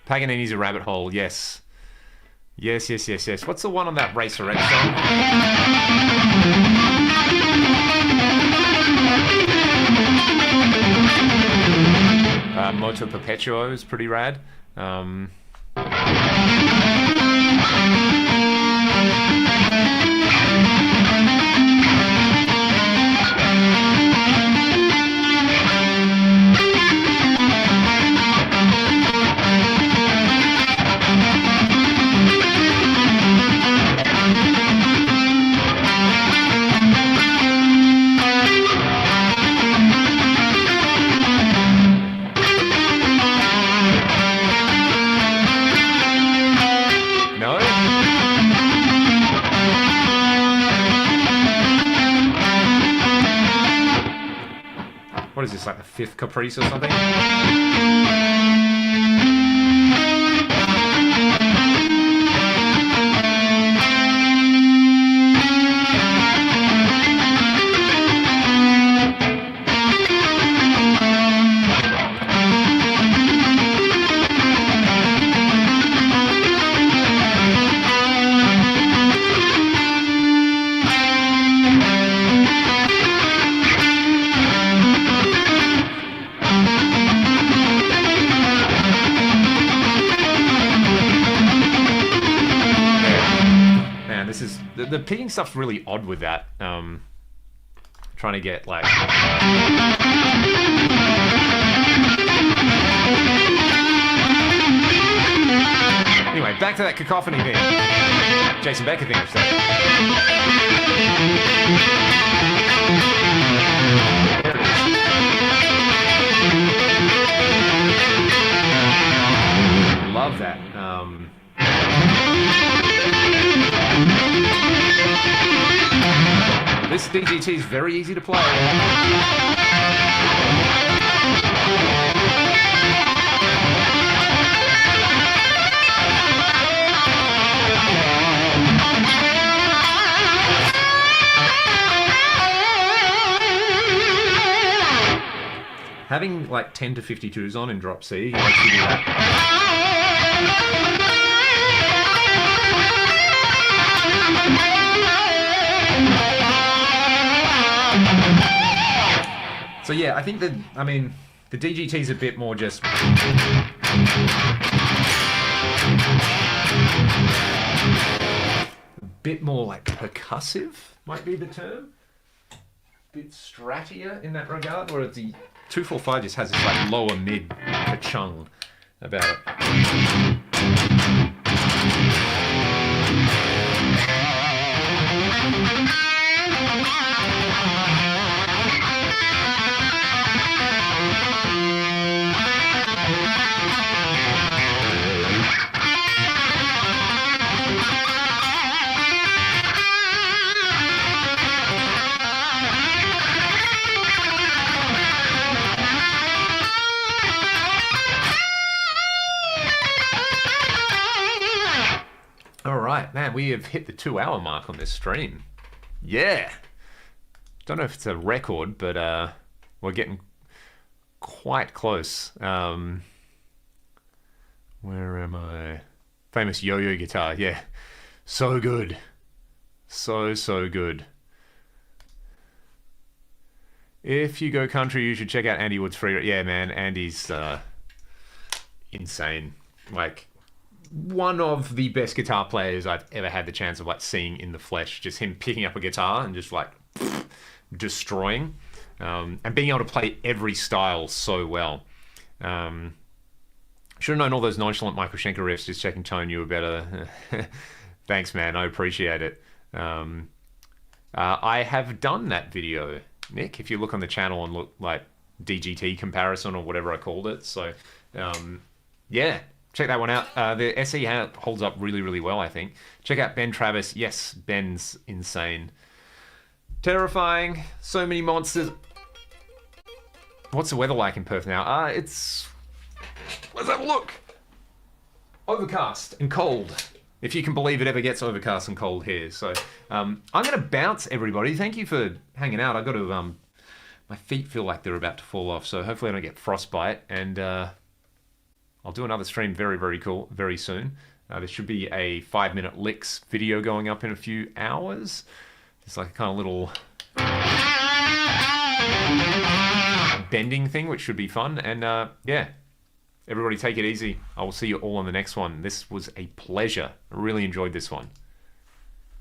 Paganini's a rabbit hole, yes. Yes. What's the one on that Racer X song? Moto Perpetuo is pretty rad. this like the fifth caprice or something? The picking stuff's really odd with that. Trying to get like... Anyway, back to that cacophony thing. Jason Becker thing, I should say. Love that. This DGT is very easy to play. Having like 10 to 52s on in drop C lets you do that. So yeah, I think that, I mean, the DGT is a bit more just... a bit more like percussive, might be the term. A bit strattier in that regard, whereas the 245 just has this like lower mid ka-chung about it. Man, we have hit the 2-hour mark on this stream. Yeah. Don't know if it's a record, but we're getting quite close. Where am I? Famous yo-yo guitar. Yeah. So good. So good. If you go country, you should check out Andy Wood's free. Yeah, man. Andy's insane. Like... one of the best guitar players I've ever had the chance of like seeing in the flesh. Just him picking up a guitar and just like destroying, and being able to play every style so well. Should have known all those nonchalant Michael Schenker riffs. Just checking tone, you were better. Thanks, man. I appreciate it. I have done that video, Nick. If you look on the channel and look like DGT comparison or whatever I called it. So, yeah. Check that one out. The SE holds up really, really well, I think. Check out Ben Travis. Yes, Ben's insane. Terrifying. So many monsters. What's the weather like in Perth now? Let's have a look. Overcast and cold. If you can believe it ever gets overcast and cold here. So I'm going to bounce, everybody. Thank you for hanging out. I've got to... my feet feel like they're about to fall off, so hopefully I don't get frostbite. And... I'll do another stream very soon. There should be a 5-minute licks video going up in a few hours. It's like a kind of little bending thing, which should be fun. And yeah, everybody take it easy. I will see you all on the next one. This was a pleasure. I really enjoyed this one.